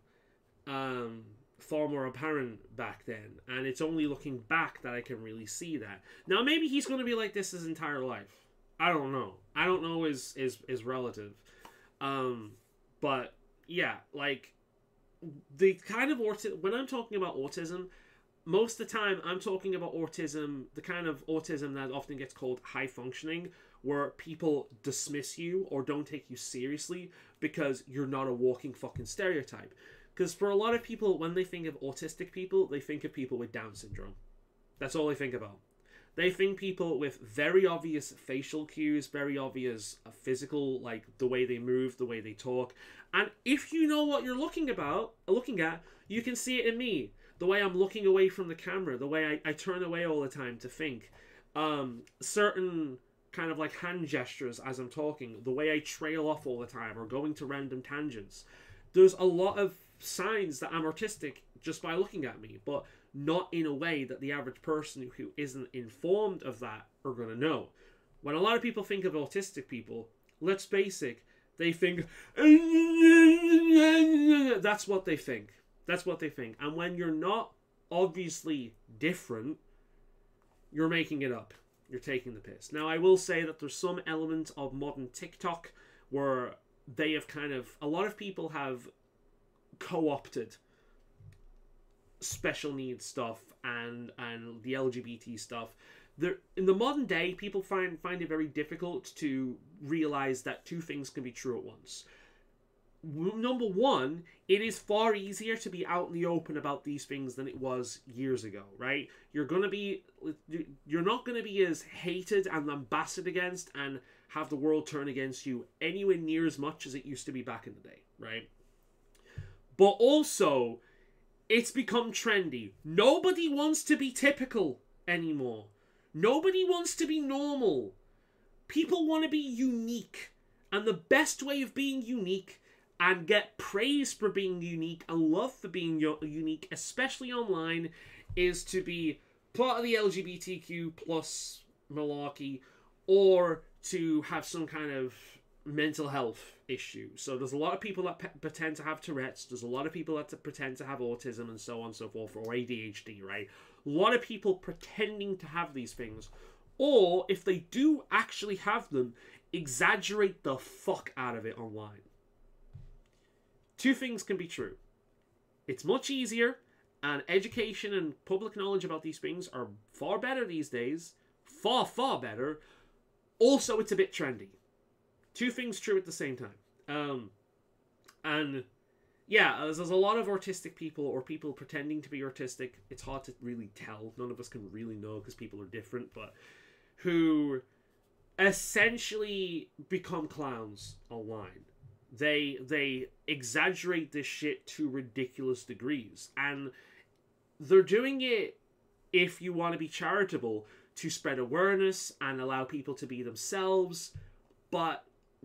Far more apparent back then. And it's only looking back that I can really see that. Now, maybe he's going to be like this his entire life. I don't know. I don't know is relative. But, yeah, like, the kind of when I'm talking about autism, most of the time I'm talking about autism, the kind of autism that often gets called high functioning, where people dismiss you or don't take you seriously because you're not a walking fucking stereotype. Because for a lot of people, when they think of autistic people, they think of people with Down syndrome. That's all they think about. They think people with very obvious facial cues, very obvious physical, like the way they move, the way they talk. And if you know what you're looking at, you can see it in me. The way I'm looking away from the camera, the way I turn away all the time to think. Certain kind of like hand gestures as I'm talking, the way I trail off all the time or going to random tangents. There's a lot of signs that I'm artistic just by looking at me, but not in a way that the average person who isn't informed of that are going to know. When a lot of people think of autistic people, let's face it, they think, that's what they think. That's what they think. And when you're not obviously different, you're making it up. You're taking the piss. Now, I will say that there's some element of modern TikTok where they have kind of, a lot of people have co-opted special needs stuff and the LGBT stuff. In the modern day, people find it very difficult to realize that two things can be true at once. Number one, it is far easier to be out in the open about these things than it was years ago, right? You're not going to be as hated and lambasted against and have the world turn against you anywhere near as much as it used to be back in the day, right? But also, it's become trendy. Nobody wants to be typical anymore. Nobody wants to be normal. People want to be unique. And the best way of being unique and get praise for being unique and love for being unique, especially online, is to be part of the LGBTQ plus malarkey or to have some kind of mental health issue. So there's a lot of people that pretend to have Tourette's. There's a lot of people that pretend to have autism and so on and so forth, or ADHD, right? A lot of people pretending to have these things. Or if they do actually have them, exaggerate the fuck out of it online. Two things can be true. It's much easier, and education and public knowledge about these things are far better these days. Far, far better. Also, it's a bit trendy. Two things true at the same time. And yeah, there's a lot of autistic people or people pretending to be autistic. It's hard to really tell. None of us can really know because people are different, but who essentially become clowns online. They exaggerate this shit to ridiculous degrees. And they're doing it, if you want to be charitable, to spread awareness and allow people to be themselves. But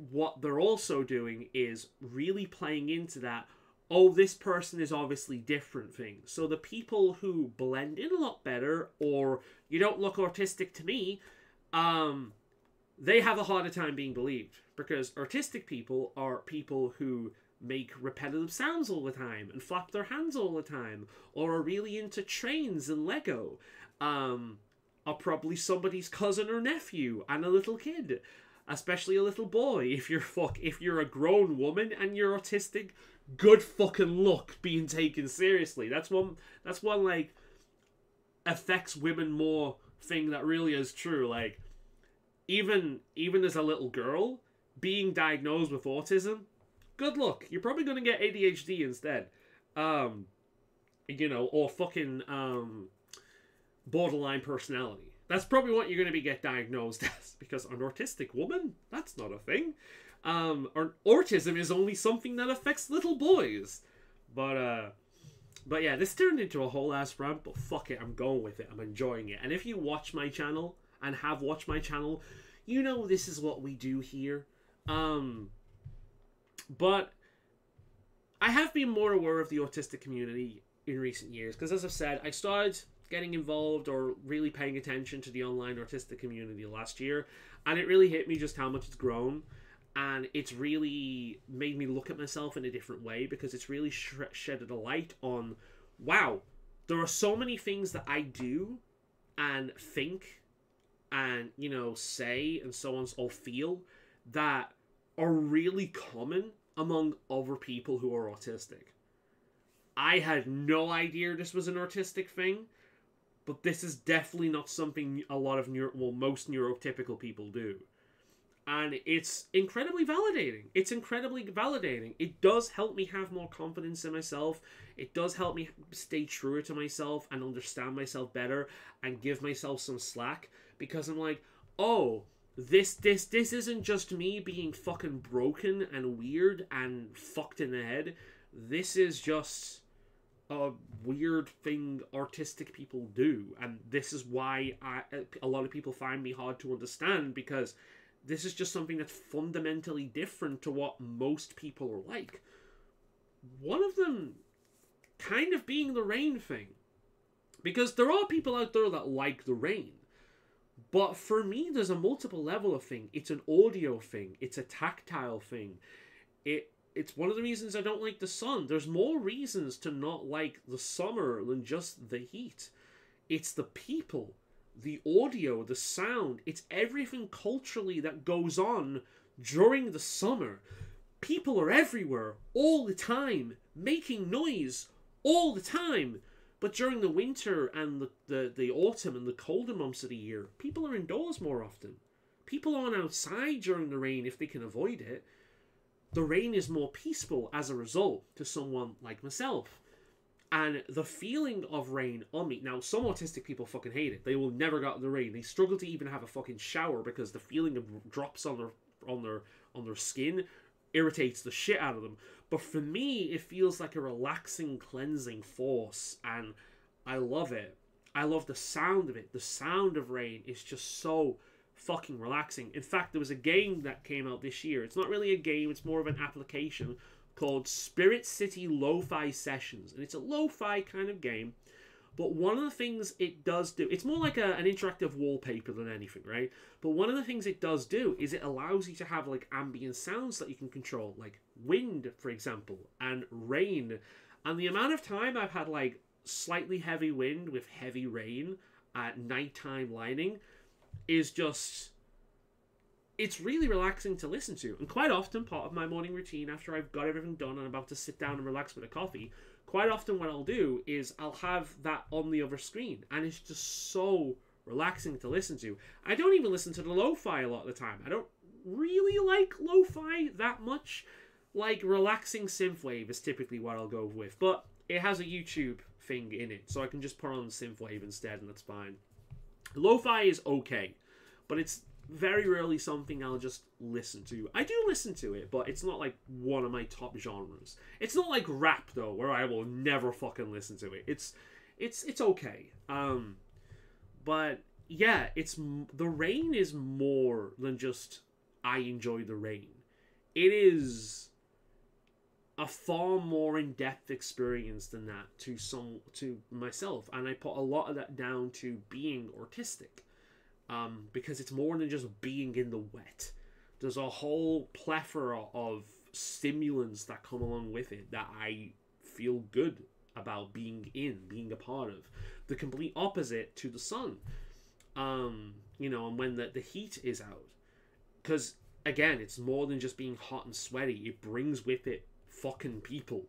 what they're also doing is really playing into that, oh, this person is obviously different thing. So the people who blend in a lot better, or you don't look autistic to me, they have a harder time being believed. Because artistic people are people who make repetitive sounds all the time and flap their hands all the time, or are really into trains and Lego, are probably somebody's cousin or nephew and a little kid, especially a little boy. If you're a grown woman and you're autistic, good fucking luck being taken seriously. That's one like affects women more thing that really is true. Like even as a little girl, being diagnosed with autism, good luck. You're probably going to get ADHD instead. Or fucking borderline personality. That's probably what you're going to get diagnosed as, because an autistic woman, that's not a thing. Or autism is only something that affects little boys. But yeah, this turned into a whole ass rant, but fuck it, I'm going with it. I'm enjoying it. And if you watch my channel and have watched my channel, you know this is what we do here. But I have been more aware of the autistic community in recent years, because as I've said, I started getting involved or really paying attention to the online autistic community last year, and it really hit me just how much it's grown, and it's really made me look at myself in a different way, because it's really shedded a light on, wow, there are so many things that I do and think and, you know, say and so on or feel that are really common among other people who are autistic. I had no idea this was an autistic thing, but this is definitely not something a lot of most neurotypical people do. And it's incredibly validating. It does help me have more confidence in myself. It does help me stay truer to myself and understand myself better and give myself some slack, because I'm like, oh, this isn't just me being fucking broken and weird and fucked in the head. This is just a weird thing artistic people do, and this is why a lot of people find me hard to understand, because this is just something that's fundamentally different to what most people are like. One of them kind of being the rain thing, because there are people out there that like the rain, but for me there's a multiple level of thing. It's an audio thing, it's a tactile thing, it's one of the reasons I don't like the sun. There's more reasons to not like the summer than just the heat. It's the people, the audio, the sound. It's everything culturally that goes on during the summer. People are everywhere all the time, making noise all the time. But during the winter and the autumn and the colder months of the year, people are indoors more often. People aren't outside during the rain if they can avoid it. The rain is more peaceful as a result to someone like myself. And the feeling of rain on me... Now, some autistic people fucking hate it. They will never go out in the rain. They struggle to even have a fucking shower because the feeling of drops on their skin irritates the shit out of them. But for me, it feels like a relaxing, cleansing force. And I love it. I love the sound of it. The sound of rain is just so fucking relaxing. In fact, there was a game that came out this year. It's not really a game, it's more of an application called Spirit City Lo-Fi Sessions, and it's a lo-fi kind of game. But one of the things it does do, it's more like an interactive wallpaper than anything, right? But one of the things it does do is it allows you to have like ambient sounds that you can control, like wind, for example, and rain. And the amount of time I've had like slightly heavy wind with heavy rain at nighttime lighting is just, it's really relaxing to listen to. And quite often, part of my morning routine, after I've got everything done and I'm about to sit down and relax with a coffee, quite often what I'll do is I'll have that on the other screen, and it's just so relaxing to listen to. I don't even listen to the lo-fi a lot of the time. I don't really like lo-fi that much. Like relaxing synthwave is typically what I'll go with, but it has a YouTube thing in it, so I can just put on synthwave instead, and that's fine. Lo-fi is okay, but it's very rarely something I'll just listen to. I do listen to it, but it's not like one of my top genres. It's not like rap though, where I will never fucking listen to it. It's okay. But yeah, the rain is more than just I enjoy the rain. It is a far more in-depth experience than that to myself, and I put a lot of that down to being autistic, because it's more than just being in the wet. There's a whole plethora of stimulants that come along with it that I feel good about being a part of. The complete opposite to the sun, and when the heat is out, because again, it's more than just being hot and sweaty. It brings with it fucking people.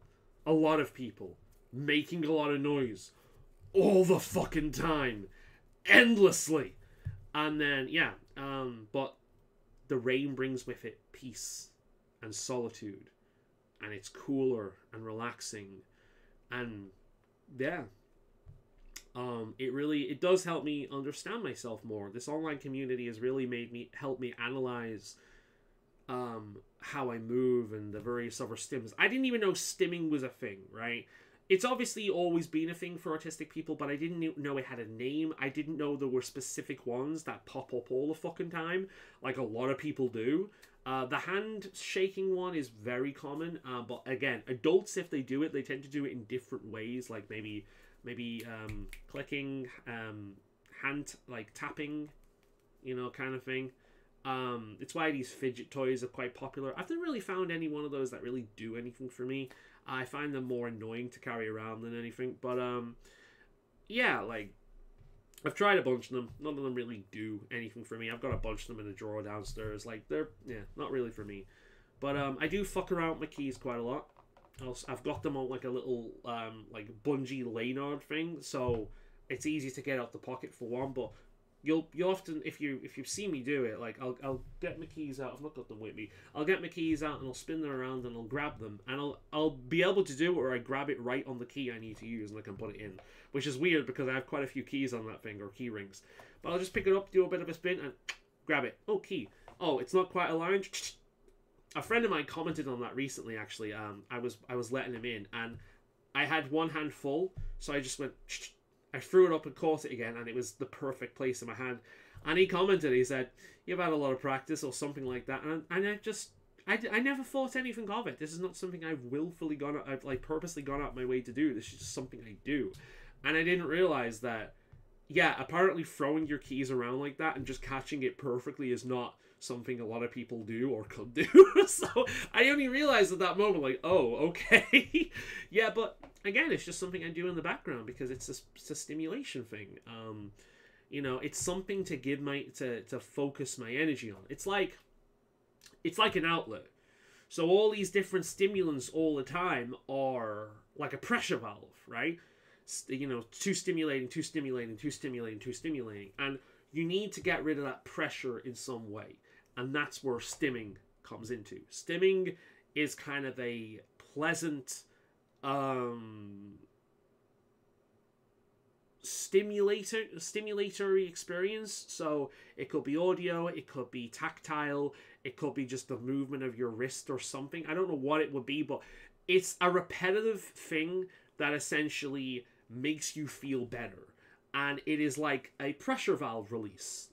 A lot of people. Making a lot of noise. All the fucking time. Endlessly. And then, yeah. But the rain brings with it peace and solitude. And it's cooler and relaxing. And, yeah. It does help me understand myself more. This online community has really helped me analyze how I move and the various other stims. I didn't even know stimming was a thing, right? It's obviously always been a thing for autistic people, but I didn't know it had a name. I didn't know there were specific ones that pop up all the fucking time, like a lot of people do. The hand shaking one is very common, but again, adults, if they do it, they tend to do it in different ways, like maybe clicking, hand, like tapping, kind of thing. It's why these fidget toys are quite popular. I've never really found any one of those that really do anything for me. I find them more annoying to carry around than anything. But yeah, like I've tried a bunch of them. None of them really do anything for me. I've got a bunch of them in a drawer downstairs. Like they're not really for me. But I do fuck around with my keys quite a lot. I've got them on like a little like bungee lanyard thing, so it's easy to get out the pocket for one. But you'll often, if you see me do it, like I'll get my keys out. I've not got them with me. I'll get my keys out and I'll spin them around and I'll grab them and I'll be able to do it where I grab it right on the key I need to use and I can put it in, which is weird because I have quite a few keys on that thing, or key rings. But I'll just pick it up, do a bit of a spin and grab it. Oh, key. Oh, it's not quite aligned. A friend of mine commented on that recently. Actually, I was letting him in and I had one hand full, so I just went. I threw it up and caught it again, and it was the perfect place in my hand. And he commented, he said, "You've had a lot of practice," or something like that. And I never thought anything of it. This is not something I've like purposely gone out my way to do. This is just something I do. And I didn't realize that, yeah, apparently throwing your keys around like that and just catching it perfectly is not something a lot of people do or could do. So I only realized at that moment, like, oh, okay. Yeah, but again, it's just something I do in the background because it's a stimulation thing. It's something to give to focus my energy on. It's like an outlet. So all these different stimulants all the time are like a pressure valve, right? Too stimulating, too stimulating, too stimulating, too stimulating. And you need to get rid of that pressure in some way. And that's where stimming comes into. Stimming is kind of a pleasant stimulatory experience. So it could be audio, it could be tactile, it could be just the movement of your wrist or something. I don't know what it would be, but it's a repetitive thing that essentially makes you feel better. And it is like a pressure valve release.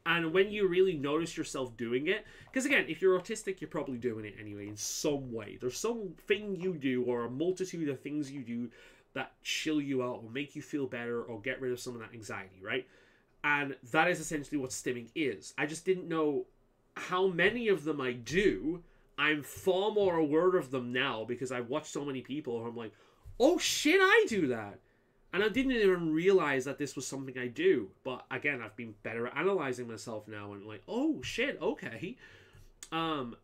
And when you really notice yourself doing it, because again, if you're autistic, you're probably doing it anyway in some way. There's something you do, or a multitude of things you do that chill you out or make you feel better or get rid of some of that anxiety, right? And that is essentially what stimming is. I just didn't know how many of them I do. I'm far more aware of them now because I've watched so many people who I'm like, oh shit, I do that. And I didn't even realize that this was something I do. But again, I've been better at analyzing myself now and like, oh shit, okay.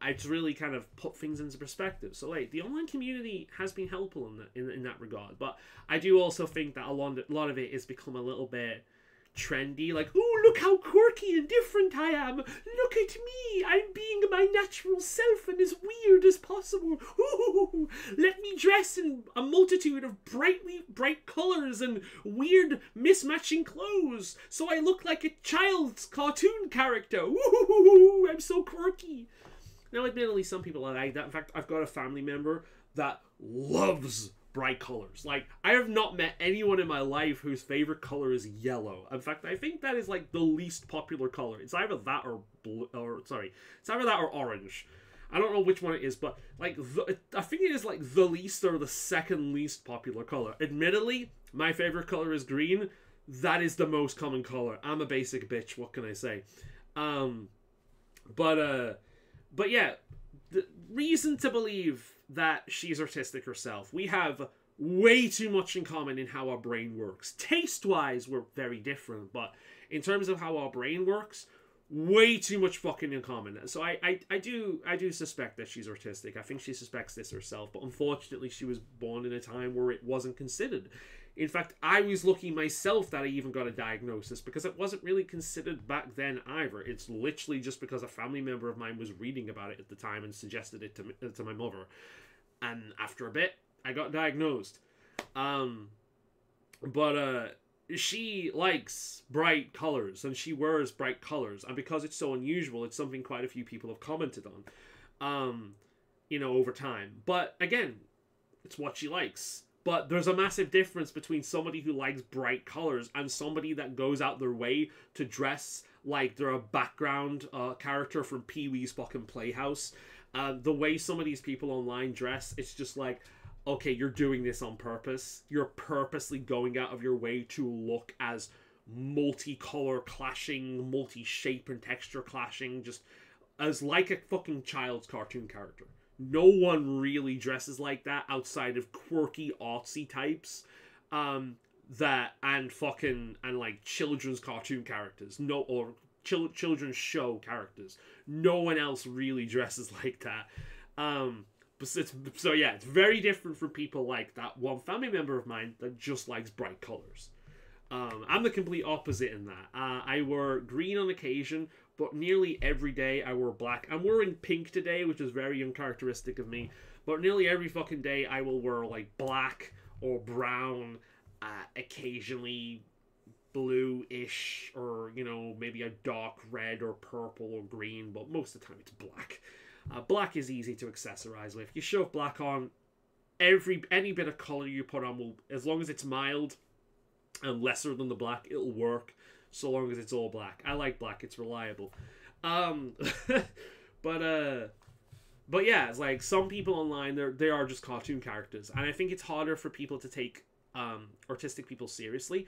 It's really kind of put things into perspective. So like, the online community has been helpful in that regard. But I do also think that a lot of it has become a little bit trendy, like, oh, look how quirky and different I am. Look at me. I'm being my natural self and as weird as possible. Ooh, let me dress in a multitude of bright colors and weird mismatching clothes so I look like a child's cartoon character. Ooh, I'm so quirky. Now, admittedly, some people are like that. In fact, I've got a family member that loves bright colors. Like, I have not met anyone in my life whose favorite color is yellow. In fact, I think that is like the least popular color. It's either that or it's either that or orange. I don't know which one it is, but like I think it is like the least or the second least popular color. Admittedly, my favorite color is green. That is the most common color. I'm a basic bitch. What can I say? But yeah, the reason to believe that she's artistic herself. We have way too much in common in how our brain works. Taste-wise, we're very different, but in terms of how our brain works, way too much fucking in common. So I do suspect that she's artistic. I think she suspects this herself, but unfortunately she was born in a time where it wasn't considered. In fact, I was lucky myself that I even got a diagnosis because it wasn't really considered back then either. It's literally just because a family member of mine was reading about it at the time and suggested it to my mother. And after a bit, I got diagnosed. But she likes bright colors and she wears bright colors, and because it's so unusual, it's something quite a few people have commented on, over time. But again, it's what she likes. But there's a massive difference between somebody who likes bright colors and somebody that goes out their way to dress like they're a background character from Pee-wee's fucking Playhouse. The way some of these people online dress, it's just like, okay, you're doing this on purpose. You're purposely going out of your way to look as multicolor clashing, multi-shape and texture clashing, just as like a fucking child's cartoon character. No one really dresses like that outside of quirky artsy types, that and like children's cartoon characters, or children's show characters. No one else really dresses like that. It's very different from people like that one family member of mine that just likes bright colors. I'm the complete opposite in that. I wear green on occasion, but nearly every day I wear black. I'm wearing pink today, which is very uncharacteristic of me, but nearly every fucking day I will wear like black or brown, occasionally blue-ish, or maybe a dark red or purple or green, but most of the time it's black. Black is easy to accessorize with. You shove black on, any bit of color you put on will, as long as it's mild and lesser than the black, it'll work, so long as it's all black. I like black, it's reliable. But yeah, it's like some people online, they are just cartoon characters, and I think it's harder for people to take artistic people seriously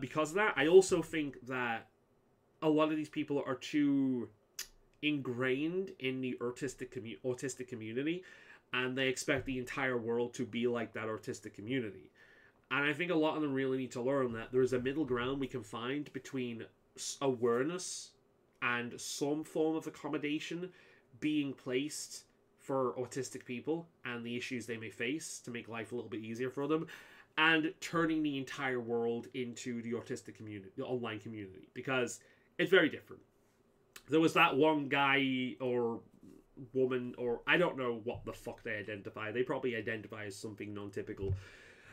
because of that. I also think that a lot of these people are too ingrained in the autistic community, and they expect the entire world to be like that autistic community. And I think a lot of them really need to learn that there's a middle ground we can find between awareness and some form of accommodation being placed for autistic people and the issues they may face to make life a little bit easier for them, and turning the entire world into the autistic community, the online community, because it's very different. There was that one guy or woman, or I don't know what the fuck they identify. They probably identify as something non-typical.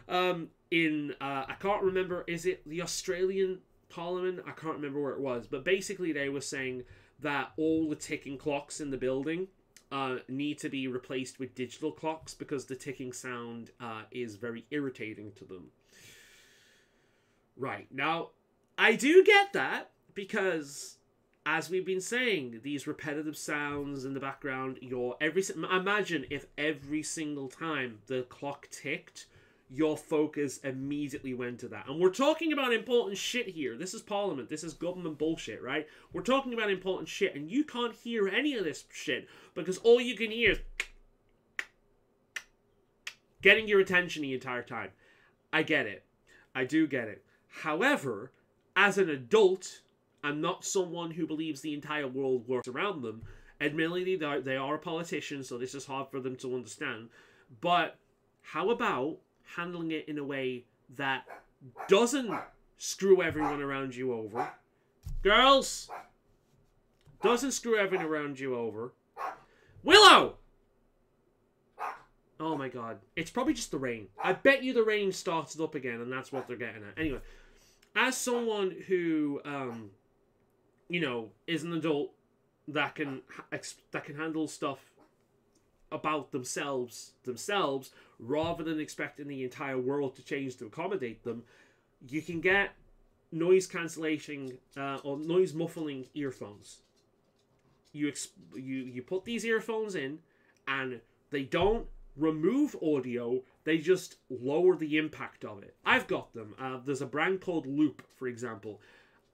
I can't remember, is it the Australian Parliament? I can't remember where it was, but basically they were saying that all the ticking clocks in the building need to be replaced with digital clocks because the ticking sound is very irritating to them. Right, now, I do get that, because as we've been saying, these repetitive sounds in the background, imagine if every single time the clock ticked, your focus immediately went to that. And we're talking about important shit here. This is Parliament. This is government bullshit, right? We're talking about important shit, and you can't hear any of this shit because all you can hear is getting your attention the entire time. I get it. I do get it. However, as an adult, I'm not someone who believes the entire world works around them. Admittedly, they are a politician, so this is hard for them to understand. But how about handling it in a way that doesn't screw everyone around you over? Girls! Doesn't screw everyone around you over. Willow! Oh my god. It's probably just the rain. I bet you the rain started up again, and that's what they're getting at. Anyway, as someone who, is an adult that can handle stuff about themselves, rather than expecting the entire world to change to accommodate them, you can get noise cancellation or noise muffling earphones. You put these earphones in, and they don't remove audio, they just lower the impact of it. I've got them. There's a brand called Loop, for example.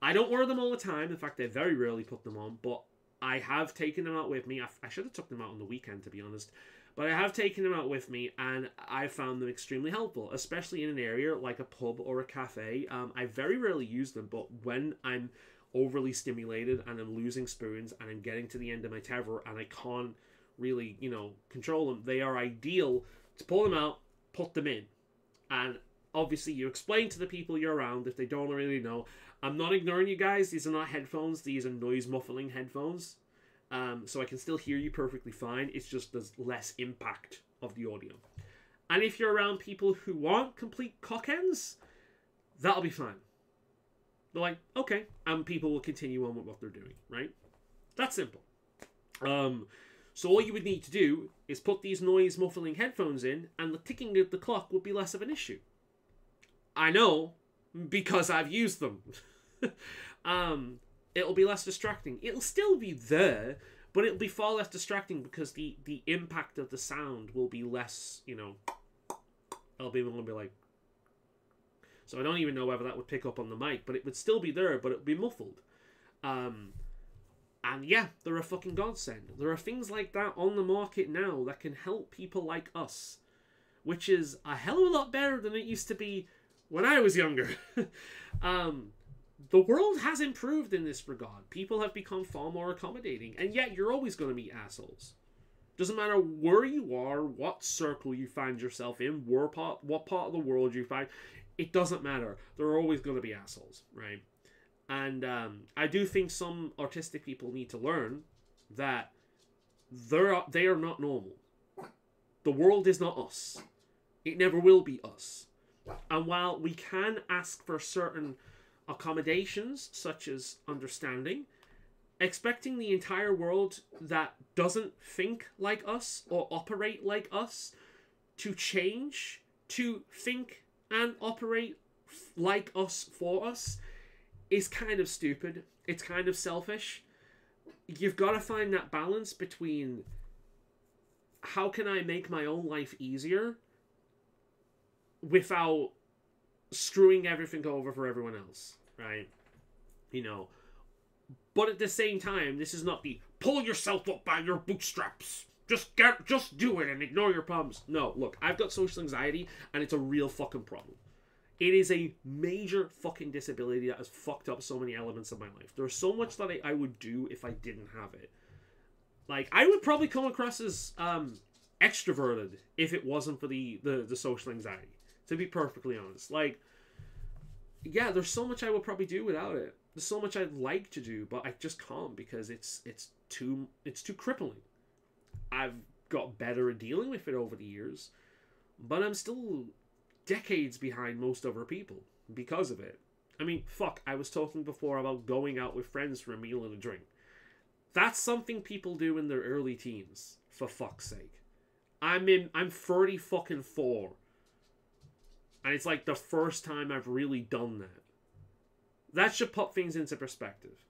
I don't wear them all the time. In fact, I very rarely put them on, but I have taken them out with me. I should have took them out on the weekend, to be honest. But I have taken them out with me, and I found them extremely helpful, especially in an area like a pub or a cafe. I very rarely use them, but when I'm overly stimulated and I'm losing spoons and I'm getting to the end of my tether and I can't really, control them, they are ideal to pull them out, put them in. And obviously you explain to the people you're around if they don't really know. I'm not ignoring you guys. These are not headphones. These are noise muffling headphones. So I can still hear you perfectly fine. It's just there's less impact of the audio. And if you're around people who aren't complete cockends, that'll be fine. They're like, okay, and people will continue on with what they're doing, right? That's simple. So all you would need to do is put these noise muffling headphones in, and the ticking of the clock would be less of an issue. I know, because I've used them. It'll be less distracting. It'll still be there, but it'll be far less distracting because the impact of the sound will be less, it'll be like... So I don't even know whether that would pick up on the mic, but it would still be there, but it would be muffled. And yeah, they're a fucking godsend. There are things like that on the market now that can help people like us, which is a hell of a lot better than it used to be when I was younger. The world has improved in this regard. People have become far more accommodating, and yet you're always going to meet assholes. Doesn't matter where you are, what circle you find yourself in, what part of the world you find. It doesn't matter. There are always going to be assholes, right? And I do think some autistic people need to learn that they are not normal. The world is not us. It never will be us. And while we can ask for certain accommodations, such as understanding, expecting the entire world that doesn't think like us or operate like us to change, to think and operate like us for us, is kind of stupid. It's kind of selfish. You've got to find that balance between how can I make my own life easier without screwing everything over for everyone else, right? But at the same time, this is not the pull yourself up by your bootstraps. Just do it and ignore your problems. No, look, I've got social anxiety and it's a real fucking problem. It is a major fucking disability that has fucked up so many elements of my life. There's so much that I would do if I didn't have it. Like, I would probably come across as extroverted if it wasn't for the social anxiety, to be perfectly honest. Like, yeah, there's so much I would probably do without it. There's so much I'd like to do, but I just can't because it's too crippling. I've got better at dealing with it over the years, but I'm still decades behind most other people because of it. I mean, fuck, I was talking before about going out with friends for a meal and a drink. That's something people do in their early teens, for fuck's sake. I'm 30 fucking 4. And it's like the first time I've really done that. That should put things into perspective.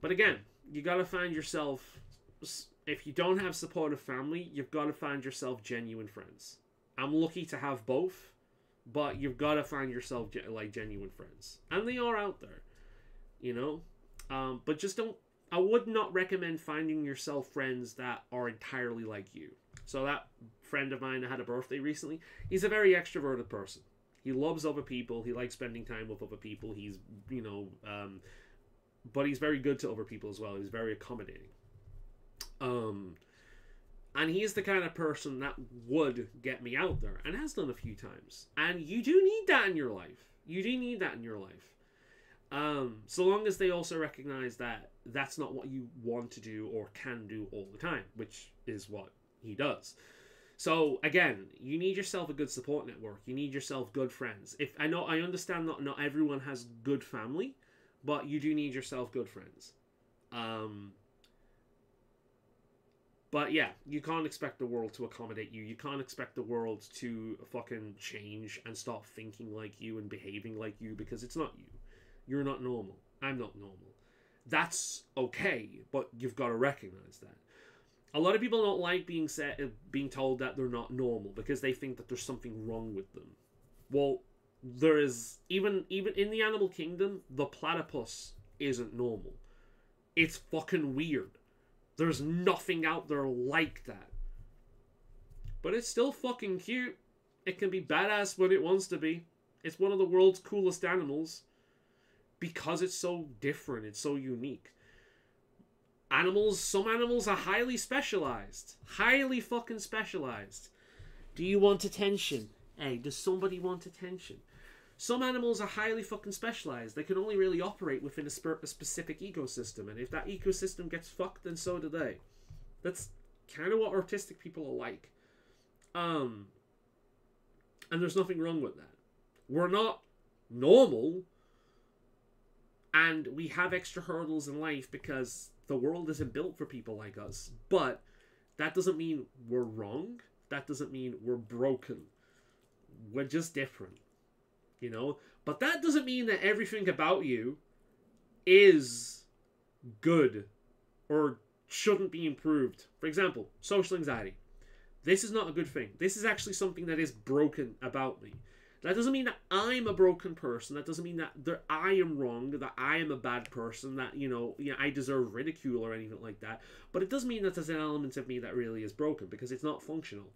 But again, you gotta find yourself... If you don't have supportive family, you've got to find yourself genuine friends. I'm lucky to have both, but you've got to find yourself genuine friends, and they are out there, But just don't. I would not recommend finding yourself friends that are entirely like you. So that friend of mine that had a birthday recently, he's a very extroverted person. He loves other people. He likes spending time with other people. He's but he's very good to other people as well. He's very accommodating. And he's the kind of person that would get me out there, and has done a few times. And you do need that in your life. So long as they also recognize that that's not what you want to do or can do all the time, which is what he does. So again, you need yourself a good support network. You need yourself good friends. I understand that not everyone has good family, but you do need yourself good friends. But yeah, you can't expect the world to accommodate you. You can't expect the world to fucking change and start thinking like you and behaving like you, because it's not you. You're not normal. I'm not normal. That's okay, but you've got to recognize that. A lot of people don't like being told that they're not normal because they think that there's something wrong with them. Well, there is, even in the animal kingdom, the platypus isn't normal. It's fucking weird. There's nothing out there like that. But it's still fucking cute. It can be badass when it wants to be. It's one of the world's coolest animals. Because it's so different. It's so unique. Some animals are highly specialized. Highly fucking specialized. Do you want attention? Hey, does somebody want attention? Some animals are highly fucking specialized. They can only really operate within a specific ecosystem. And if that ecosystem gets fucked, then so do they. That's kind of what autistic people are like. And there's nothing wrong with that. We're not normal, and we have extra hurdles in life because the world isn't built for people like us. But that doesn't mean we're wrong. That doesn't mean we're broken. We're just different, you know? But that doesn't mean that everything about you is good or shouldn't be improved. For example, social anxiety. This is not a good thing. This is actually something that is broken about me. That doesn't mean that I'm a broken person. That doesn't mean that I am wrong, that I am a bad person, that, I deserve ridicule or anything like that. But it does mean that there's an element of me that really is broken because it's not functional.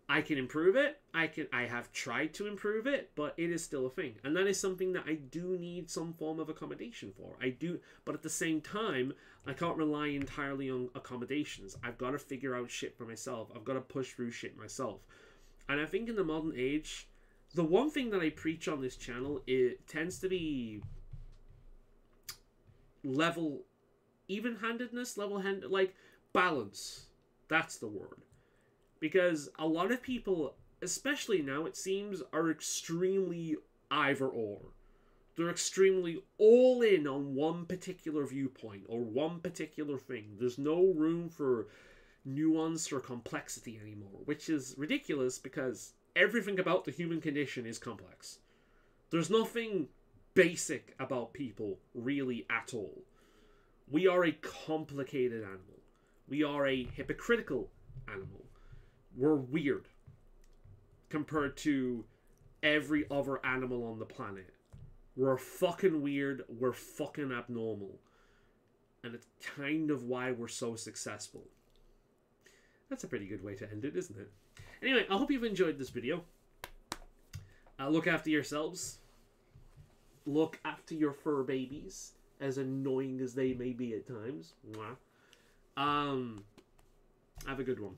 I can improve it. I have tried to improve it, but it is still a thing. And that is something that I do need some form of accommodation for. I do, but at the same time, I can't rely entirely on accommodations. I've got to figure out shit for myself. I've got to push through shit myself. And I think in the modern age, the one thing that I preach on this channel, it tends to be even-handedness, level-handed, like balance. That's the word. Because a lot of people, especially now, it seems, are extremely either or. They're extremely all in on one particular viewpoint or one particular thing. There's no room for nuance or complexity anymore, which is ridiculous because everything about the human condition is complex. There's nothing basic about people really at all. We are a complicated animal. We are a hypocritical animal. We're weird compared to every other animal on the planet. We're fucking weird. We're fucking abnormal. And it's kind of why we're so successful. That's a pretty good way to end it, isn't it? Anyway, I hope you've enjoyed this video. Look after yourselves. Look after your fur babies, as annoying as they may be at times. Mwah. Have a good one.